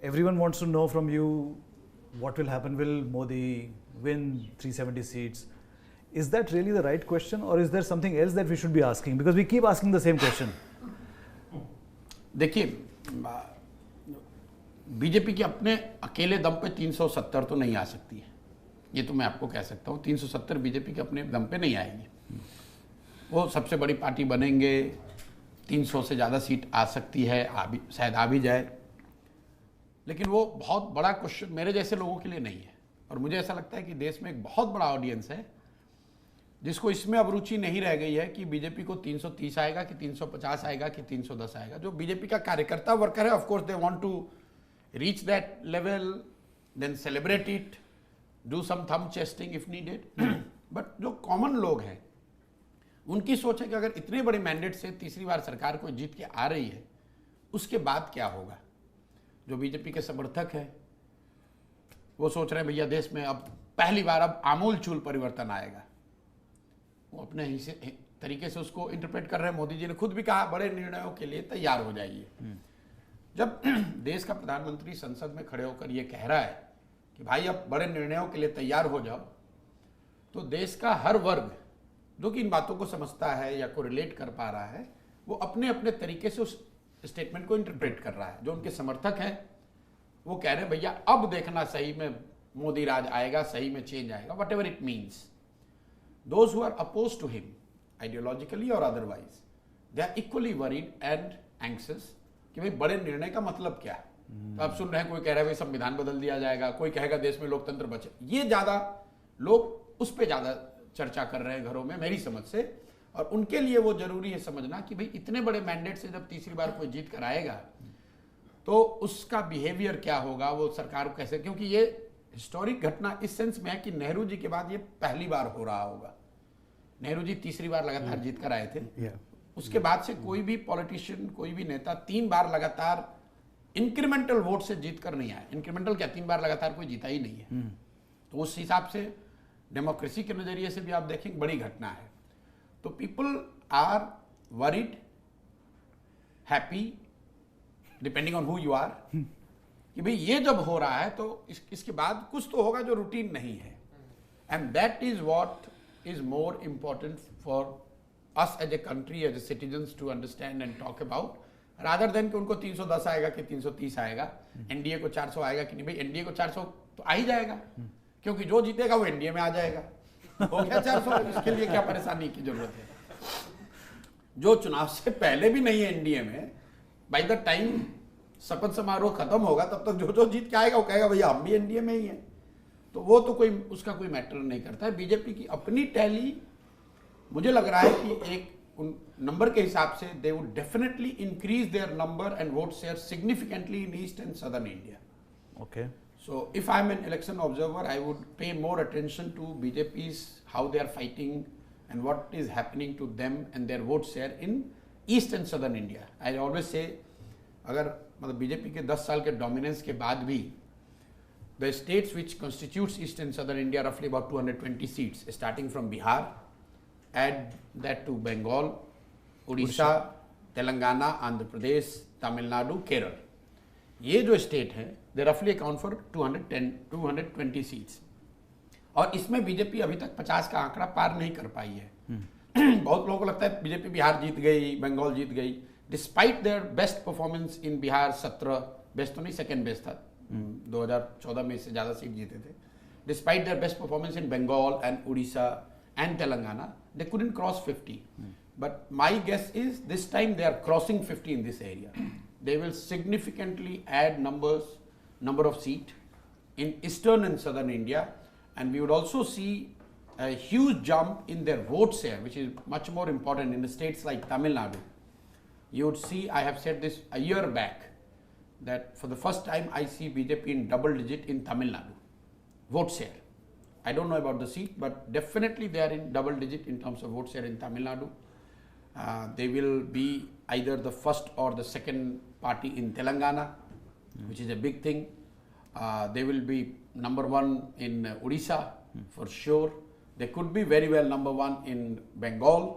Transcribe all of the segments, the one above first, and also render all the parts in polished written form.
everyone wants to know from you what will happen. Will Modi win 370 seats? Is that really the right question, or is there something else that we should be asking? Because we keep asking the same question. देखिए, BJP के अपने अकेले दम पे 370 तो नहीं आ सकती है, ये तो मैं आपको कह सकता हूँ। 370 बीजेपी के अपने दम पे नहीं आएगी। वो सबसे बड़ी पार्टी बनेंगे, 300 से ज़्यादा सीट आ सकती है, शायद आ भी जाए, लेकिन वो बहुत बड़ा क्वेश्चन मेरे जैसे लोगों के लिए नहीं है। और मुझे ऐसा लगता है कि देश में एक बहुत बड़ा ऑडियंस है जिसको इसमें अब रुचि नहीं रह गई है कि बीजेपी को 330 आएगा कि 350 आएगा कि 310 आएगा। जो बीजेपी का कार्यकर्ता वर्कर है, of course they want to reach that level, then celebrate it, do some thumb chesting if needed. But जो कॉमन लोग हैं उनकी सोच है कि अगर इतने बड़े मैंडेट से तीसरी बार सरकार को जीत के आ रही है, उसके बाद क्या होगा। जो बीजेपी के समर्थक हैं वो सोच रहे हैं भैया देश में अब पहली बार अब आमूल चूल परिवर्तन आएगा। वो अपने तरीके से उसको इंटरप्रेट कर रहे हैं। मोदी जी ने खुद भी कहा बड़े निर्णयों के लिए तैयार हो जाइए। जब देश का प्रधानमंत्री संसद में खड़े होकर ये कह रहा है कि भाई अब बड़े निर्णयों के लिए तैयार हो जाओ, तो देश का हर वर्ग जो कि इन बातों को समझता है या को रिलेट कर पा रहा है, वो अपने अपने तरीके से उस स्टेटमेंट को इंटरप्रेट कर रहा है। जो उनके समर्थक हैं वो कह रहे हैं भैया अब देखना सही में मोदी राज आएगा, सही में चेंज आएगा, what ever it means. Those who are opposed to him, ideologically or otherwise, they are equally worried and anxious कि भाई बड़े निर्णय का मतलब क्या है। तो आप सुन रहे हैं कोई कह रहा है भाई संविधान बदल दिया जाएगा, कोई कहेगा देश में लोकतंत्र बचे। ये ज़्यादा लोग उस पर ज़्यादा चर्चा कर रहे हैं घरों में मेरी समझ से। और उनके लिए वो जरूरी है समझना कि भाई इतने बड़े मैंडेट से जब तीसरी बार कोई जीत कर आएगा तो उसका बिहेवियर क्या होगा, वो सरकार को कैसे, क्योंकि ये हिस्टोरिक घटना इस सेंस में है कि नेहरू जी के बाद ये पहली बार हो रहा होगा। नेहरू जी तीसरी बार लगातार जीत कर आए थे। उसके बाद से कोई भी पॉलिटिशियन, कोई भी नेता 3 बार लगातार इंक्रीमेंटल वोट से जीत कर नहीं आया। इंक्रीमेंटल क्या, 3 बार लगातार कोई जीता ही नहीं है। तो उस हिसाब से डेमोक्रेसी के नजरिए से भी आप देखें बड़ी घटना है। तो people are worried, happy, depending on who you are, कि भाई ये जब हो रहा है तो इसके बाद कुछ तो होगा जो रूटीन नहीं है। And that is what is more important for us as a country, as a citizens to understand and talk about, rather than कि उनको 310 आएगा कि 330 आएगा, एनडीए को 400 आएगा कि नहीं। भाई एनडीए को 400 तो आ ही जाएगा, क्योंकि जो जीतेगा वो एनडीए में आ जाएगा। हो गया 400, इसके लिए क्या परेशानी की जरूरत है। जो चुनाव से पहले भी नहीं है एनडीए में, बाय द टाइम शपथ समारोह खत्म होगा तब तक जो जीत के आएगा वो कहेगा भैया हम भी एनडीए में ही हैं। तो वो तो कोई उसका कोई मैटर नहीं करता है। बीजेपी की अपनी टैली मुझे लग रहा है कि एक उन नंबर के हिसाब से they would definitely increase their number and vote share significantly in east and southern India. Okay. So if I'm an election observer, I would pay more attention to BJP's, how they are fighting and what is happening to them and their vote share in east and southern India. I always say, अगर मतलब BJP के 10 साल के dominance के बाद भी the states which constitutes east and southern India roughly about 220 seats, starting from Bihar, add that to Bengal, Odisha, Telangana, Andhra Pradesh, Tamil Nadu, Kerala. ये जो स्टेट है दे रफली अकाउंट फॉर 220 सीट्स, और इसमें बीजेपी अभी तक 50 का आंकड़ा पार नहीं कर पाई है। बहुत लोगों को लगता है बीजेपी बिहार जीत गई, बंगाल जीत गई, despite their best performance in Bihar 17, best तो नहीं सेकेंड बेस्ट था, 2014 में इससे ज़्यादा सीट जीते थे। Despite their best performance in Bengal and Orissa and Telangana, they couldn't cross 50, but my guess is this time they are crossing 50 in this area. They will significantly add number of seats in eastern and southern India, and we would also see a huge jump in their vote share, which is much more important in the states like Tamil Nadu. You would see, I have said this a year back, that for the first time I see BJP in double digit in Tamil Nadu vote share. I don't know about the seat, but definitely they are in double digit in terms of vote share in Tamil Nadu. They will be either the first or the second party in Telangana, which is a big thing. They will be number 1 in Odisha for sure. They could be very well number 1 in Bengal.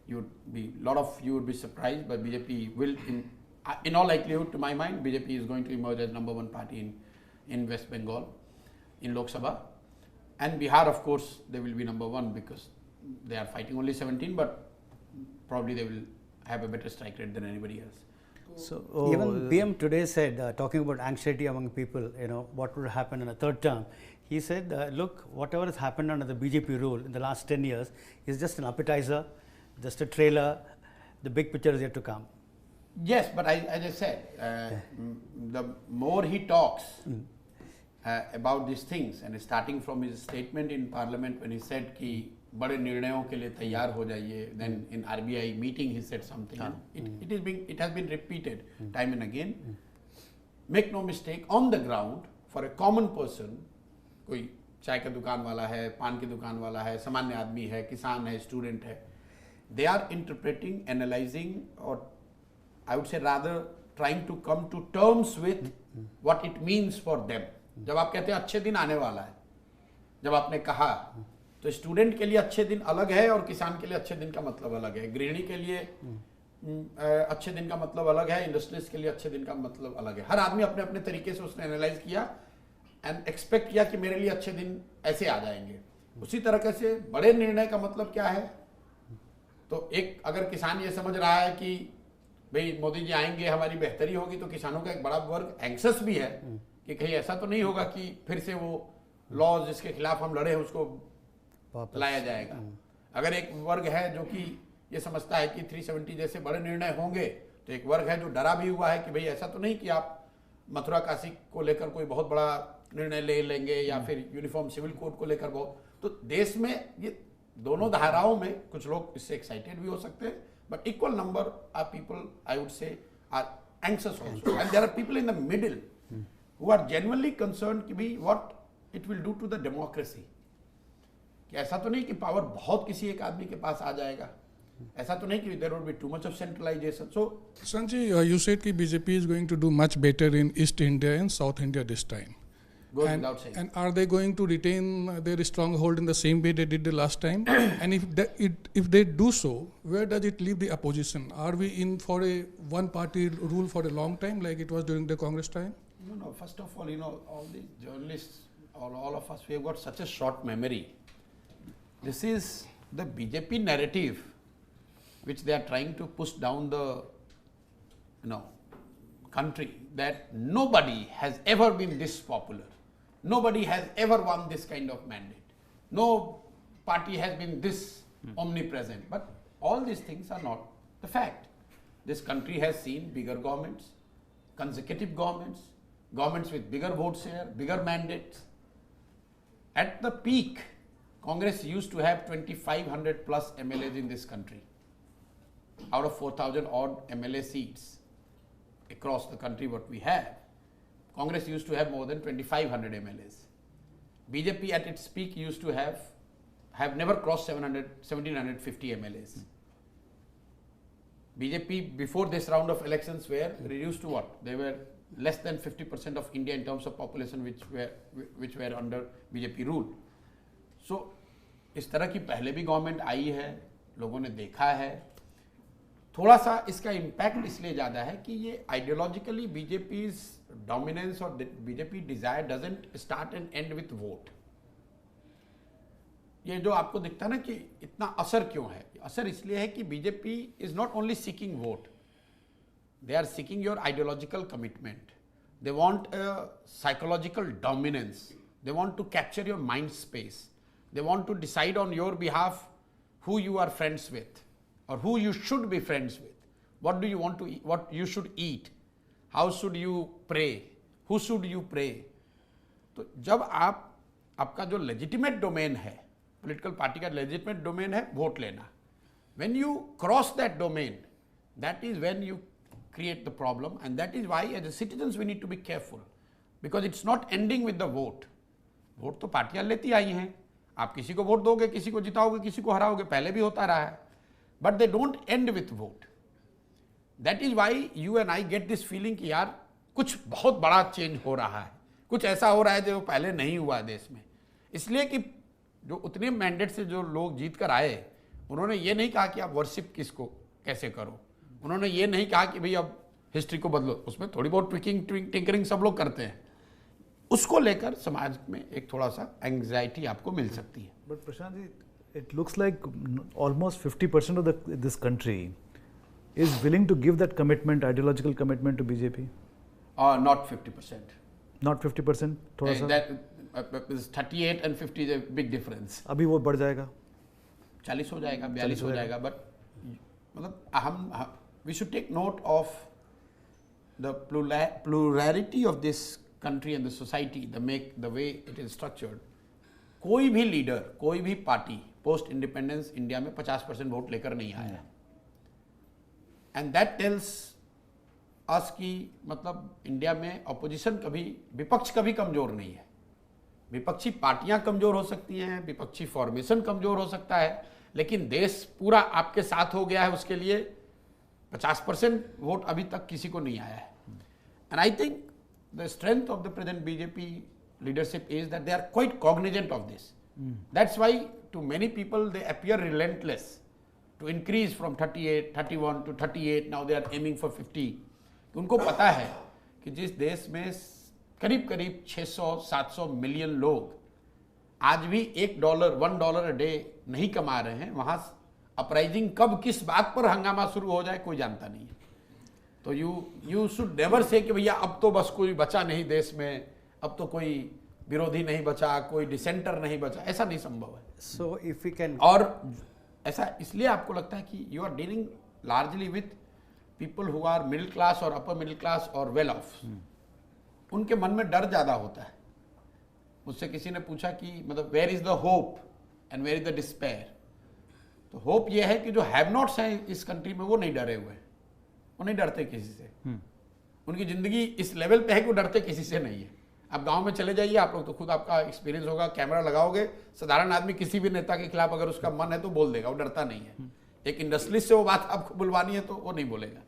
A lot of you would be surprised, but BJP will In all likelihood, to my mind, BJP is going to emerge as number one party in West Bengal, in Lok Sabha. And Bihar, of course, they will be number one because they are fighting only 17, but probably they will have a better strike rate than anybody else. So even PM today said, talking about anxiety among people, what would happen in a third term. He said, look, whatever has happened under the BJP rule in the last 10 years is just an appetizer, just a trailer. The big picture is yet to come. Yes, but as I said, the more he talks about these things, and starting from his statement in Parliament when he said कि बड़े निर्णयों के लिए तैयार हो जाइए, then in RBI meeting he said something. It has been repeated time and again. Make no mistake, on the ground for a common person, कोई चाय का दुकान वाला है, पान की दुकान वाला है, सामान्य आदमी है, किसान है, स्टूडेंट है, they are interpreting, analyzing, or I would say rather trying to come to terms with what it means for them. जब आप कहते हैं अच्छे दिन आने वाला है, जब आपने कहा, तो स्टूडेंट के लिए अच्छे दिन अलग है और किसान के लिए अच्छे दिन का मतलब अलग है, गृहिणी के लिए अच्छे दिन का मतलब अलग है, इंडस्ट्रियलिस्ट के लिए अच्छे दिन का मतलब अलग है. हर आदमी अपने अपने तरीके से उसने एनालाइज किया एंड एक्सपेक्ट किया कि मेरे लिए अच्छे दिन ऐसे आ जाएंगे. उसी तरह से बड़े निर्णय का मतलब क्या है? तो एक अगर किसान ये समझ रहा है कि भाई मोदी जी आएंगे हमारी बेहतरी होगी, तो किसानों का एक बड़ा वर्ग एंक्सस भी है कि कहीं ऐसा तो नहीं होगा कि फिर से वो लॉज जिसके खिलाफ हम लड़े हैं उसको लाया जाएगा. अगर एक वर्ग है जो कि ये समझता है कि 370 जैसे बड़े निर्णय होंगे, तो एक वर्ग है जो डरा भी हुआ है कि भाई ऐसा तो नहीं कि आप मथुरा काशी को लेकर कोई बहुत बड़ा निर्णय ले लेंगे या फिर यूनिफॉर्म सिविल कोड को लेकर बहुत. तो देश में ये दोनों धाराओं में कुछ लोग इससे एक्साइटेड भी हो सकते हैं, but equal number are people I would say are anxious also, and there are people in the middle who are genuinely concerned कि भाई what it will do to the democracy. कि ऐसा तो नहीं कि पावर बहुत किसी एक आदमी के पास आ जाएगा, ऐसा तो नहीं कि there would be too much of centralization. So Sanjay, you said कि BJP is going to do much better in East India and South India this time. goes without saying. And are they going to retain their stronghold in the same way they did the last time? And if they do so, where does it leave the opposition? Are we in for a one-party rule for a long time, like it was during the Congress time? No. First of all, all these journalists, all of us, we have got such a short memory. This is the BJP narrative, which they are trying to push down the, country, that nobody has ever been this popular. Nobody has ever won this kind of mandate. No party has been this omnipresent. But all these things are not the fact. This country has seen bigger governments, consecutive governments, governments with bigger vote share, bigger mandates. At the peak, Congress used to have 2,500 plus MLAs in this country. Out of 4,000 odd MLA seats across the country what we have, Congress used to have more than 2,500 MLAs. BJP at its peak used to have never crossed 1,750 MLAs. BJP before this round of elections were reduced to what? They were less than 50% of India in terms of population which were under BJP rule. So इस तरह की पहले भी government आई है, लोगों ने देखा है. थोड़ा सा इसका इम्पैक्ट इसलिए ज़्यादा है कि ये आइडियोलॉजिकली बीजेपी's dominance और BJP desire doesn't start and end with vote. ये जो आपको दिखता है ना कि इतना असर क्यों है, असर इसलिए है कि BJP is not only seeking vote, they are seeking your ideological commitment. They want a psychological dominance. They want to capture your mind space. They want to decide on your behalf who you are friends with or who you should be friends with. What do you want to eat? What you should eat? How should you pray? Who should you pray? तो जब आपका जो legitimate domain है, political party का legitimate domain है vote लेना. When you cross that domain, that is when you create the problem, and that is why as citizens we need to be careful, because it's not ending with the vote. Vote तो पार्टियां लेती आई हैं, आप किसी को vote दोगे, किसी को जिताओगे, किसी को हराओगे, पहले भी होता रहा है, but they don't end with vote. That is why you and I get this feeling कि यार कुछ बहुत बड़ा चेंज हो रहा है, कुछ ऐसा हो रहा है जो पहले नहीं हुआ देश में. इसलिए कि जो उतने मैंडेट से जो लोग जीत कर आए, उन्होंने ये नहीं कहा कि आप वर्शिप किसको कैसे करो, उन्होंने ये नहीं कहा कि भाई अब हिस्ट्री को बदलो, उसमें थोड़ी बहुत टिंकरिंग सब लोग करते हैं, उसको लेकर समाज में एक थोड़ा सा एंग्जाइटी आपको मिल सकती है। But Prashant ji, it looks like almost 50% of this country is willing to give that commitment, ideological commitment to BJP. Not 50%. Not 50%, थोड़ा सा. That is 38 and 50 is a big difference. अभी वो बढ़ जाएगा. 40 हो जाएगा, 42 हो जाएगा, but मतलब हम we should take note of the plurality of this country and the society, the way it is structured. कोई भी लीडर, कोई भी पार्टी पोस्ट इंडिपेंडेंस इंडिया में 50% वोट लेकर नहीं आया, एंड दैट टेल्स अस कि मतलब इंडिया में ऑपोजिशन कभी, विपक्ष कभी कमजोर नहीं है। विपक्षी पार्टियां कमजोर हो सकती हैं, विपक्षी फॉर्मेशन कमजोर हो सकता है, लेकिन देश पूरा आपके साथ हो गया है, उसके लिए 50% वोट अभी तक किसी को नहीं आया है। And I think the strength of the present BJP leadership is that they are quite cognizant of this. That's why to many people they appear relentless to increase from 38, 31 to 38, now they are aiming for 50. उनको पता है कि जिस देश में करीब करीब 600-700 million लोग आज भी $1 a डे नहीं कमा रहे हैं, वहाँ अपराइजिंग कब किस बात पर हंगामा शुरू हो जाए कोई जानता नहीं है। तो यू शुड नेवर से कि भैया अब तो बस कोई बचा नहीं देश में, अब तो कोई विरोधी नहीं बचा, कोई डिसेंटर नहीं बचा, ऐसा नहीं संभव है। So if we can, और ऐसा इसलिए आपको लगता है कि you are dealing largely with people who are middle class और अपर मिडिल क्लास और वेल ऑफ। उनके मन में डर ज्यादा होता है। मुझसे किसी ने पूछा कि मतलब where is the hope and where is the despair. तो होप ये है कि जो हैव नॉट्स हैं इस कंट्री में वो नहीं डरे हुए, वो नहीं डरते किसी से। उनकी जिंदगी इस लेवल पे है कि वो डरते किसी से नहीं है। अब गांव में चले जाइए आप लोग तो खुद आपका एक्सपीरियंस होगा, कैमरा लगाओगे, साधारण आदमी किसी भी नेता के खिलाफ अगर उसका मन है तो बोल देगा, वो डरता नहीं है। एक इंडस्ट्रियलिस्ट से वो बात आपको बुलवानी है तो वो नहीं बोलेगा।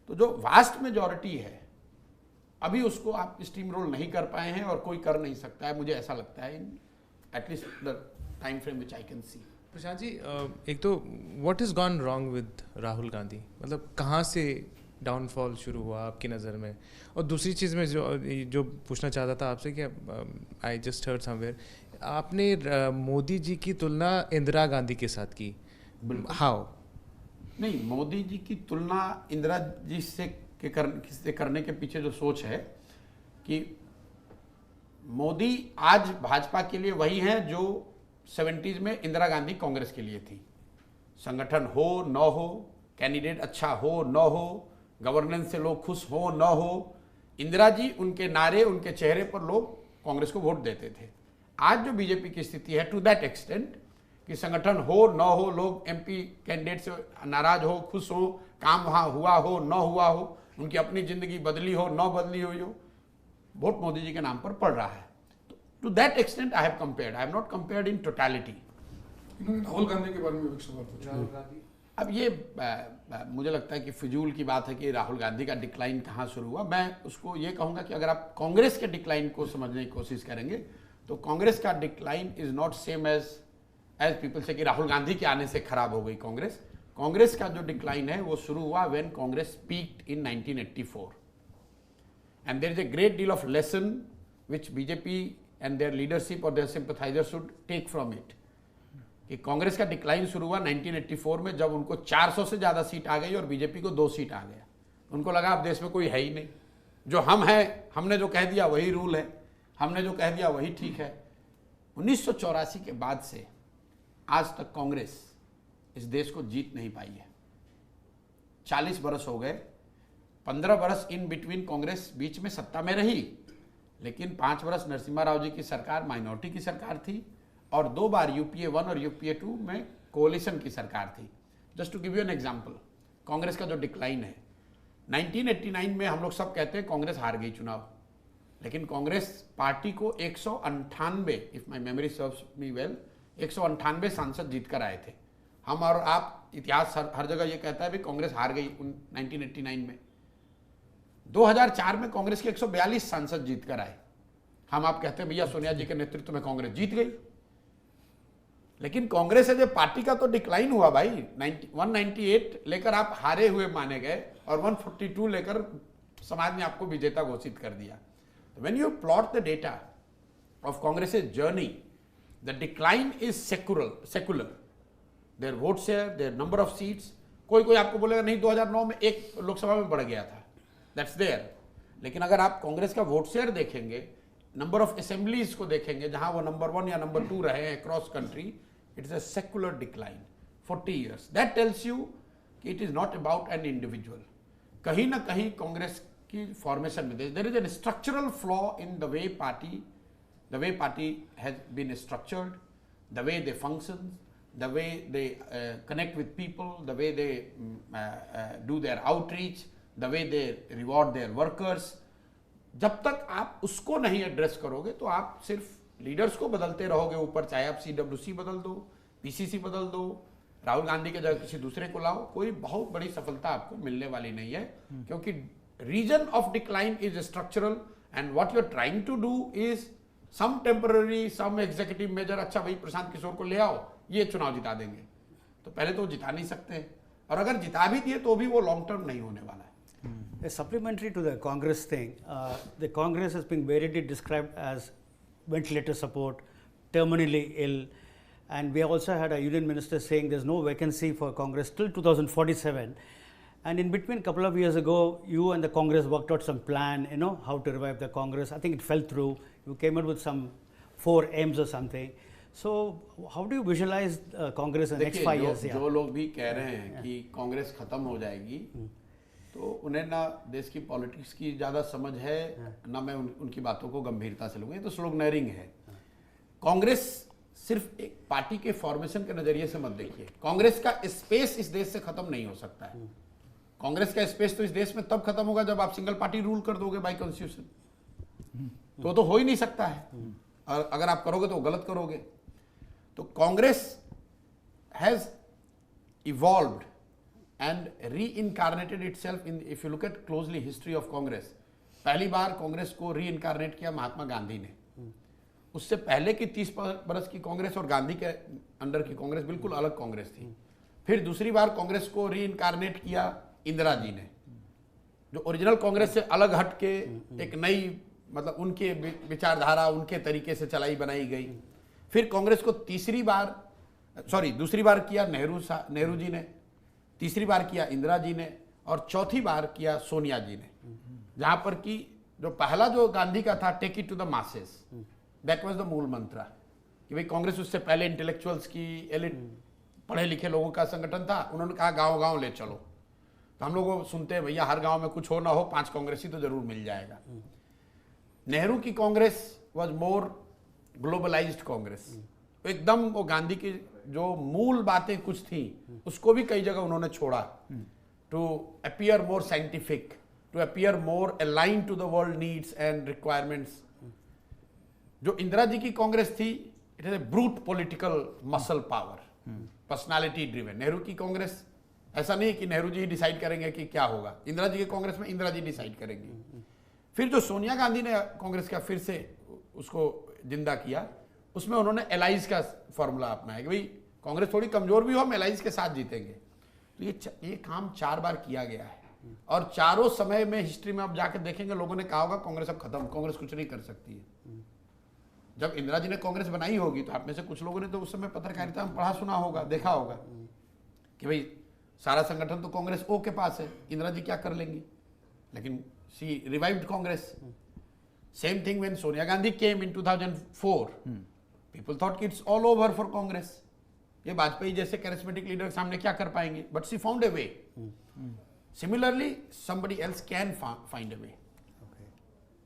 तो जो वास्ट मेजॉरिटी है अभी उसको आप स्टीम रोल नहीं कर पाए हैं और कोई कर नहीं सकता है, मुझे ऐसा लगता है, in at least the time frame which I can see. Prashant ji, एक तो what is gone wrong with Rahul Gandhi, मतलब कहाँ से डाउनफॉल शुरू हुआ आपकी नज़र में? और दूसरी चीज़ में जो पूछना चाहता था आपसे कि आई जस्ट हर्ड समवेयर आपने मोदी जी की तुलना इंदिरा गांधी के साथ की, हाउ? नहीं, मोदी जी की तुलना इंदिरा जी से करने के पीछे जो सोच है कि मोदी आज भाजपा के लिए वही है जो 70s में इंदिरा गांधी कांग्रेस के लिए थी। संगठन हो न हो, कैंडिडेट अच्छा हो न हो, गवर्नेंस से लोग खुश हो न हो, इंदिरा जी उनके नारे, उनके चेहरे पर लोग कांग्रेस को वोट देते थे। आज जो बीजेपी की स्थिति है टू दैट एक्सटेंट कि संगठन हो न हो, लोग एमपी कैंडिडेट से नाराज हो, खुश हो, काम वहाँ हुआ हो न हुआ हो, उनकी अपनी जिंदगी बदली हो न बदली हुई हो, वोट मोदी जी के नाम पर पड़ रहा है। To that extent I have compared, I have not compared in totality. Rahul Gandhi के बारे में एक सवाल पूछा। अब ये मुझे लगता है कि फिजूल की बात है कि राहुल गांधी का डिक्लाइन कहाँ शुरू हुआ। मैं उसको ये कहूँगा कि अगर आप कांग्रेस के डिक्लाइन को समझने की कोशिश करेंगे तो कांग्रेस का decline is not same as people say कि राहुल गांधी के आने से खराब हो गई कांग्रेस। कांग्रेस का जो डिक्लाइन है वो शुरू हुआ when Congress peaked in 1984 and there is a great deal of lesson which BJP and their leadership और their sympathisers should take from it. कि कांग्रेस का डिक्लाइन शुरू हुआ 1984 में जब उनको 400 से ज़्यादा सीट आ गई और बीजेपी को 2 सीट आ गया। उनको लगा अब देश में कोई है ही नहीं, जो हम हैं, हमने जो कह दिया वही रूल है, हमने जो कह दिया वही ठीक है। 1984 के बाद से आज तक कांग्रेस इस देश को जीत नहीं पाई है। 40 बरस हो गए, 15 बरस इन बिटवीन कांग्रेस बीच में सत्ता में रही, लेकिन 5 बरस नरसिम्हा राव जी की सरकार माइनॉरिटी की सरकार थी और 2 बार यूपीए 1 और यूपीए 2 में कोalition की सरकार थी। Just to give you an example, Congress का जो डिक्लाइन है 1989 में हम लोग सब कहते हैं कांग्रेस हार गई चुनाव, लेकिन कांग्रेस पार्टी को 198, if my memory serves me well, 198 सांसद जीत कर आए थे। हम और आप, इतिहास हर जगह ये कहता है भी कांग्रेस हार गई 1989 में। 2004 में कांग्रेस के 142 सांसद जीत कर आए। हम आप कहते हैं भैया सोनिया जी के नेतृत्व में कांग्रेस जीत गई, लेकिन कांग्रेस एज ए पार्टी का तो डिक्लाइन हुआ भाई। 198 लेकर आप हारे हुए माने गए और 142 लेकर समाज ने आपको विजेता घोषित कर दिया। When you plot the data of Congress journey, the decline is secular, their vote share, their number of seats. कोई आपको बोलेगा नहीं 2009 में एक लोकसभा में बढ़ गया था, दैट्स देयर। लेकिन अगर आप कांग्रेस का वोट शेयर देखेंगे, नंबर ऑफ असेंबलीज को देखेंगे जहां वो नंबर 1 या नंबर 2 रहे हैं across country, it is a secular decline 40 years। That tells you कि it is not about an individual. कहीं ना कहीं कांग्रेस की फॉर्मेशन में there is an structural flaw in the way party has been structured, the way they function, the way they connect with people, the way they do their outreach, the way they reward their workers। जब तक आप उसको नहीं address करोगे तो आप सिर्फ leaders को बदलते रहोगे ऊपर, चाहे आप CWC बदल दो, PCC बदल दो, राहुल गांधी के जगह किसी दूसरे को लाओ, कोई बहुत बड़ी सफलता आपको मिलने वाली नहीं है। क्योंकि reason of decline is structural and what you are trying to do is some temporary, some executive measure. अच्छा भाई प्रशांत किशोर को ले आओ, ये चुनाव जिता देंगे, तो पहले तो जिता नहीं सकते हैं, और अगर जिता भी दिए तो भी वो लॉन्ग टर्म नहीं होने वाला है। Supplementary to the Congress thing, the Congress has been variously described as ventilator support, terminally ill, and we also had a union minister saying there's no vacancy for Congress till 2047. And in between, a couple of years ago, you and the Congress worked out some plan, how to revive the Congress. I think it fell through. You came out with some 4 M's or something. So how do you visualize Congress in the next 5 years? जो लोग भी कह रहे हैं कि कांग्रेस खत्म हो जाएगी, तो उन्हें ना देश की पॉलिटिक्स की ज़्यादा समझ है, ना मैं उनकी बातों को गंभीरता से लूँगा। ये तो स्लोगनरिंग है। कांग्रेस सिर्फ एक पार्टी के फॉर्मेशन के नज़रिए से मत देखिए। कांग्रेस का स्पेस इस देश से खत्म नहीं हो सकता है। कांग्रेस का स्पेस तो इस देश में तब खत्म होगा जब आप सिंगल पार्टी रूल कर दोगे बाय कॉन्स्टिट्यूशन, तो हो ही नहीं सकता है, और अगर आप करोगे तो गलत करोगे। तो Congress has evolved and reincarnated itself in, if you look at closely history of Congress, पहली बार कांग्रेस को रीइनकारनेट किया महात्मा गांधी ने। उससे पहले की 30 बरस की कांग्रेस और गांधी के अंडर की कांग्रेस बिल्कुल अलग कांग्रेस थी। फिर दूसरी बार कांग्रेस को रीइनकारनेट किया इंदिरा जी ने, जो ओरिजिनल कांग्रेस से अलग हट के एक नई, मतलब उनके विचारधारा, उनके तरीके से चलाई बनाई गई। फिर कांग्रेस को दूसरी बार किया नेहरू जी ने, तीसरी बार किया इंदिरा जी ने, और चौथी बार किया सोनिया जी ने। जहां पर कि जो पहला जो गांधी का था, take it to the masses, that was the मूल मंत्र, कि भाई कांग्रेस उससे पहले इंटेलेक्चुअल्स की, एलिट, पढ़े लिखे लोगों का संगठन था। उन्होंने कहा गांव गांव ले चलो, तो हम लोग सुनते हैं भैया हर गांव में कुछ हो ना हो 5 कांग्रेसी तो जरूर मिल जाएगा। नेहरू की Congress was more globalised Congress, एकदम वो गांधी की जो मूल बातें कुछ थी उसको भी कई जगह उन्होंने छोड़ा, to appear more scientific, to appear more align to the world needs and requirements. जो इंदिरा जी की कांग्रेस थी, it is a brute political muscle power, personality driven. Nehru की कांग्रेस ऐसा नहीं कि नेहरू जी ही डिसाइड करेंगे कि क्या होगा, इंदिरा जी के कांग्रेस में इंदिरा जी डिसाइड करेंगी। फिर जो सोनिया गांधी ने कांग्रेस का फिर से उसको जिंदा किया, उसमें उन्होंने एलाइज का फॉर्मूला अपनाया कि भाई कांग्रेस थोड़ी कमजोर भी हो, हम एलाइज के साथ जीतेंगे। तो ये काम 4 बार किया गया है, और चारों समय में हिस्ट्री में आप जाकर देखेंगे लोगों ने कहा होगा कांग्रेस अब खत्म, कांग्रेस कुछ नहीं कर सकती है। जब इंदिरा जी ने कांग्रेस बनाई होगी तो आप में से कुछ लोगों ने तो उस समय पत्रकारिता में पढ़ा सुना होगा, देखा होगा कि भाई सारा संगठन तो कांग्रेस ओ के पास है, इंदिरा जी क्या कर लेंगी, लेकिन she revived Congress. Same thing when Sonia Gandhi came in 2004, people thought it's all over for Congress. ये वाजपेयी जैसे charismatic leader के सामने क्या कर पाएंगे, but she found a way. Similarly, somebody else can find a way.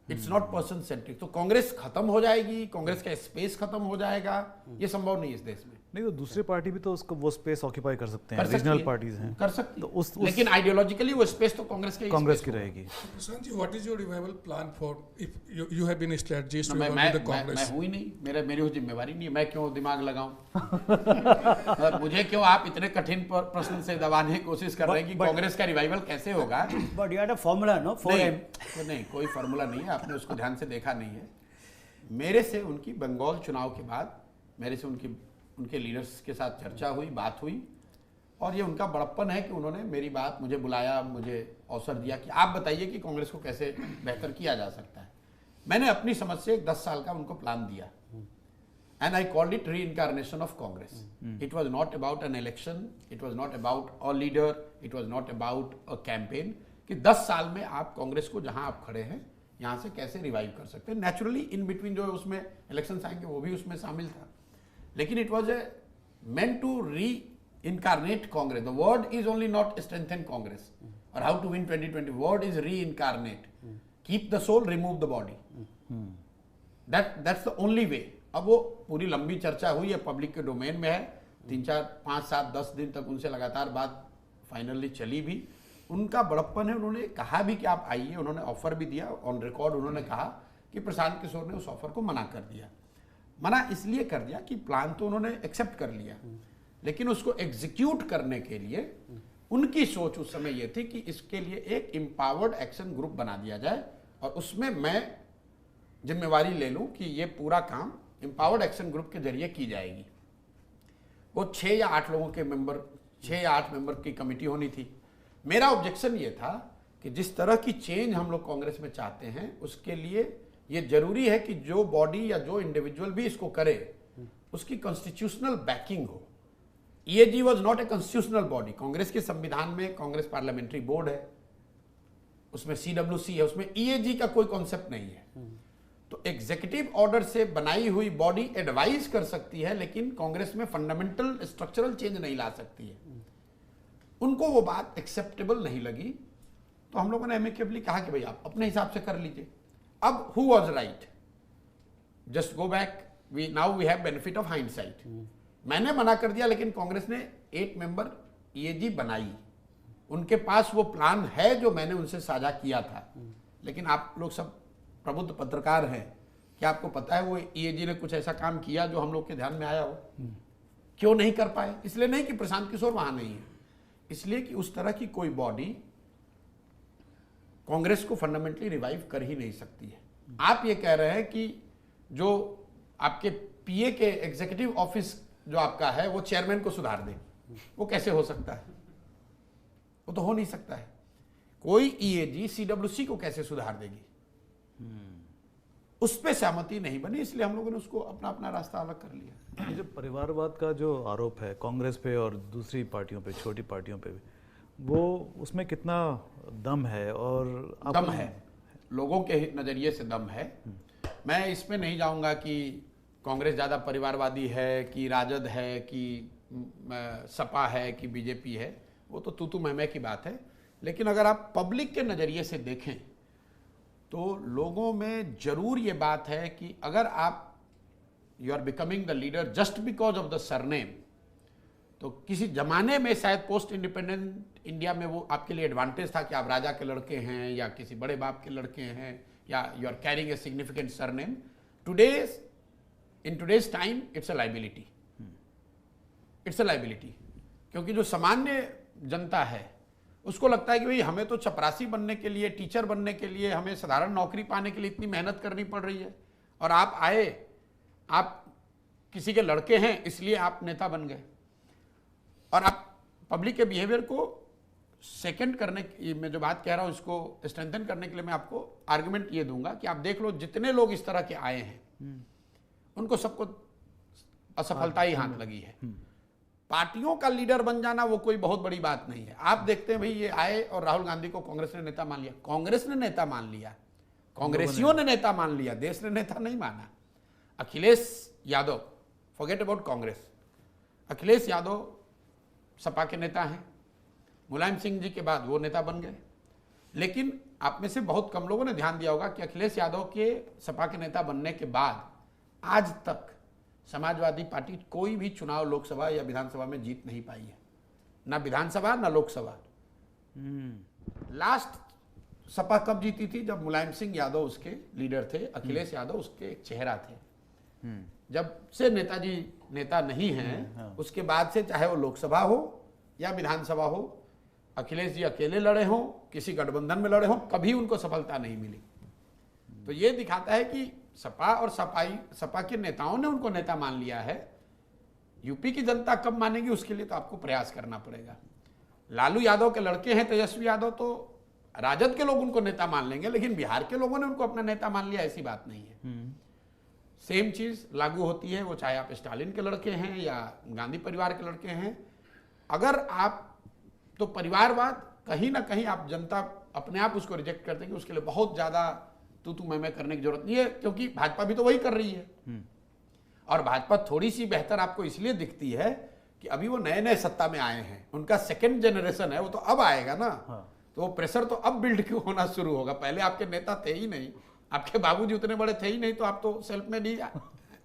It's not person centric. तो कांग्रेस खत्म हो जाएगी, कांग्रेस का स्पेस खत्म हो जाएगा, ये संभव नहीं इस देश में। नहीं तो दूसरी पार्टी भी तो उसको वो स्पेस ऑक्यूपाई कर सकते हैं, रीजनल पार्टीज हैं, कर सकती तो लेकिन आइडियोलॉजिकली वो स्पेस तो कांग्रेस की रहेगी। Prashant ji, what is your revival plan for, if you have been strategist to मैं हुई नहीं, मेरी वो जिम्मेवारी नहीं है, मैं क्यों दिमाग लगाऊं। मुझे क्यों आप इतने कठिन प्रश्न से दबाने की कोशिश कर रहे हैं कि कांग्रेस का रिवाइवल कैसे होगा। But you had a formula, no? नहीं, कोई फार्मूला नहीं है, आपने उसको ध्यान से देखा नहीं है। मेरे से उनकी बंगाल चुनाव के बाद मेरे से उनके लीडर्स के साथ चर्चा हुई, बात हुई, और ये उनका बड़प्पन है कि उन्होंने मेरी बात, मुझे बुलाया, मुझे अवसर दिया कि आप बताइए कि कांग्रेस को कैसे बेहतर किया जा सकता है। मैंने अपनी समझ से एक 10 साल का उनको प्लान दिया and I called it reincarnation of Congress. It was not about an election, it was not about a leader, it was not about a campaign, कि 10 साल में आप कांग्रेस को जहां आप खड़े हैं यहां से कैसे रिवाइव कर सकते हैं। नेचुरली इन बिटवीन जो उसमें इलेक्शंस आएंगे वो भी उसमें शामिल था, लेकिन it was a meant to reincarnate Congress. The word is only not strengthen Congress or how to win 2020. Word is reincarnate. Keep the soul, remove the body. That's the only way. अब वो पूरी लंबी चर्चा हुई है, public के domain में है, 3, 4, 5, 7, 10 दिन तक उनसे लगातार बात फाइनली चली भी। उनका बड़प्पन है, उन्होंने कहा भी कि आप आइए, उन्होंने ऑफर भी दिया, ऑन रिकॉर्ड उन्होंने कहा कि प्रशांत किशोर ने उस ऑफर को मना कर दिया। मना इसलिए कर दिया कि प्लान तो उन्होंने एक्सेप्ट कर लिया, लेकिन उसको एग्जीक्यूट करने के लिए उनकी सोच उस समय यह थी कि इसके लिए एक एम्पावर्ड एक्शन ग्रुप बना दिया जाए और उसमें मैं जिम्मेवारी ले लूं कि ये पूरा काम एम्पावर्ड एक्शन ग्रुप के जरिए की जाएगी। वो 6 या 8 लोगों के मेंबर, 6 या 8 मेंबर की कमेटी होनी थी। मेरा ऑब्जेक्शन ये था कि जिस तरह की चेंज हम लोग कांग्रेस में चाहते हैं उसके लिए ये जरूरी है कि जो बॉडी या जो इंडिविजुअल भी इसको करे उसकी कॉन्स्टिट्यूशनल बैकिंग हो। EAG was not a constitutional body. Congress के संविधान में कांग्रेस पार्लियामेंट्री बोर्ड है, उसमें CWC है, उसमें ईएजी का कोई कॉन्सेप्ट नहीं है। तो एग्जीक्यूटिव ऑर्डर से बनाई हुई बॉडी एडवाइज कर सकती है, लेकिन कांग्रेस में फंडामेंटल स्ट्रक्चरल चेंज नहीं ला सकती है। उनको वो बात एक्सेप्टेबल नहीं लगी, तो हम लोगों ने एमिकेबली कहा कि भाई आप अपने हिसाब से कर लीजिए। अब who was right? Just go back, now we have benefit of hindsight. मैंने मना कर दिया, लेकिन कांग्रेस ने 8 मेंबर ईएजी बनाई। उनके पास वो प्लान है जो मैंने उनसे साझा किया था, लेकिन आप लोग सब प्रबुद्ध पत्रकार हैं, क्या आपको पता है वो ईएजी ने कुछ ऐसा काम किया जो हम लोग के ध्यान में आया हो? क्यों नहीं कर पाए? इसलिए नहीं कि प्रशांत किशोर वहां नहीं है, इसलिए कि उस तरह की कोई बॉडी कांग्रेस को फंडामेंटली रिवाइव कर ही नहीं सकती है। आप ये कह रहे हैं कि जो आपके पीए के एग्जीक्यूटिव ऑफिस जो आपका है वो चेयरमैन को सुधार दे, वो कैसे हो सकता है? वो तो हो नहीं सकता है। कोई ईएजी CWC को कैसे सुधार देगी? उस पे सहमति नहीं बनी, इसलिए हम लोगों ने उसको अपना अपना रास्ता अलग कर लिया। ये जो परिवारवाद का जो आरोप है कांग्रेस पे और दूसरी पार्टियों पे, छोटी पार्टियों पे भी, वो उसमें कितना दम है? और दम है, लोगों के नज़रिए से दम है। मैं इसमें नहीं जाऊंगा कि कांग्रेस ज़्यादा परिवारवादी है कि राजद है कि सपा है कि बीजेपी है, वो तो तू मैं की बात है। लेकिन अगर आप पब्लिक के नज़रिए से देखें तो लोगों में जरूर ये बात है कि अगर आप you are becoming the leader just because of the surname, तो किसी जमाने में शायद पोस्ट इंडिपेंडेंट इंडिया में वो आपके लिए एडवांटेज था कि आप राजा के लड़के हैं या किसी बड़े बाप के लड़के हैं या you are carrying a significant surname. In today's time it's a liability, it's a liability, क्योंकि जो सामान्य जनता है उसको लगता है कि भाई हमें तो चपरासी बनने के लिए, टीचर बनने के लिए, हमें साधारण नौकरी पाने के लिए इतनी मेहनत करनी पड़ रही है, और आप आए, आप किसी के लड़के हैं इसलिए आप नेता बन गए। और आप पब्लिक के बिहेवियर को सेकंड करने की मैं जो बात कह रहा हूं उसको स्ट्रेंथन करने के लिए मैं आपको आर्गुमेंट ये दूंगा कि आप देख लो जितने लोग इस तरह के आए हैं उनको सबको असफलता ही हाथ लगी है। पार्टियों का लीडर बन जाना वो कोई बहुत बड़ी बात नहीं है। आप देखते हैं भाई ये आए और राहुल गांधी को कांग्रेस ने नेता मान लिया, कांग्रेस ने नेता मान लिया, कांग्रेसियों ने नेता मान लिया, देश ने नेता नहीं माना। अखिलेश यादव, फॉरगेट अबाउट कांग्रेस, अखिलेश यादव सपा के नेता हैं, मुलायम सिंह जी के बाद वो नेता बन गए। लेकिन आप में से बहुत कम लोगों ने ध्यान दिया होगा कि अखिलेश यादव के सपा के नेता बनने के बाद आज तक समाजवादी पार्टी कोई भी चुनाव लोकसभा या विधानसभा में जीत नहीं पाई है, ना विधानसभा ना लोकसभा। लास्ट सपा कब जीती थी? जब मुलायम सिंह यादव उसके लीडर थे, अखिलेश यादव उसके एक चेहरा थे। जब से नेताजी नेता नहीं हैं उसके बाद से चाहे वो लोकसभा हो या विधानसभा हो, अखिलेश जी अकेले लड़े हों, किसी गठबंधन में लड़े हों, कभी उनको सफलता नहीं मिली। तो ये दिखाता है कि सपा और सपा के नेताओं ने उनको नेता मान लिया है, यूपी की जनता कब मानेगी उसके लिए तो आपको प्रयास करना पड़ेगा। लालू यादव के लड़के हैं तेजस्वी यादव, तो राजद के लोग उनको नेता मान लेंगे, लेकिन बिहार के लोगों ने उनको अपना नेता मान लिया, ऐसी बात नहीं है। सेम चीज लागू होती है, वो चाहे आप स्टालिन के लड़के हैं या गांधी परिवार के लड़के हैं। अगर आप तो परिवारवाद कहीं ना कहीं आप जनता अपने आप उसको रिजेक्ट कर देंगे, उसके लिए बहुत ज्यादा तू मैं करने की जरूरत नहीं है, क्योंकि भाजपा भी तो वही कर रही है। और भाजपा थोड़ी सी बेहतर आपको इसलिए दिखती है कि अभी वो नए नए सत्ता में आए हैं, उनका सेकंड जनरेशन है, वो तो अब आएगा ना। तो वो प्रेशर तो अब बिल्ड क्यों होना शुरू होगा, पहले आपके नेता थे ही नहीं, आपके बाबूजी उतने बड़े थे ही नहीं, तो आप तो सेल्फ में नहीं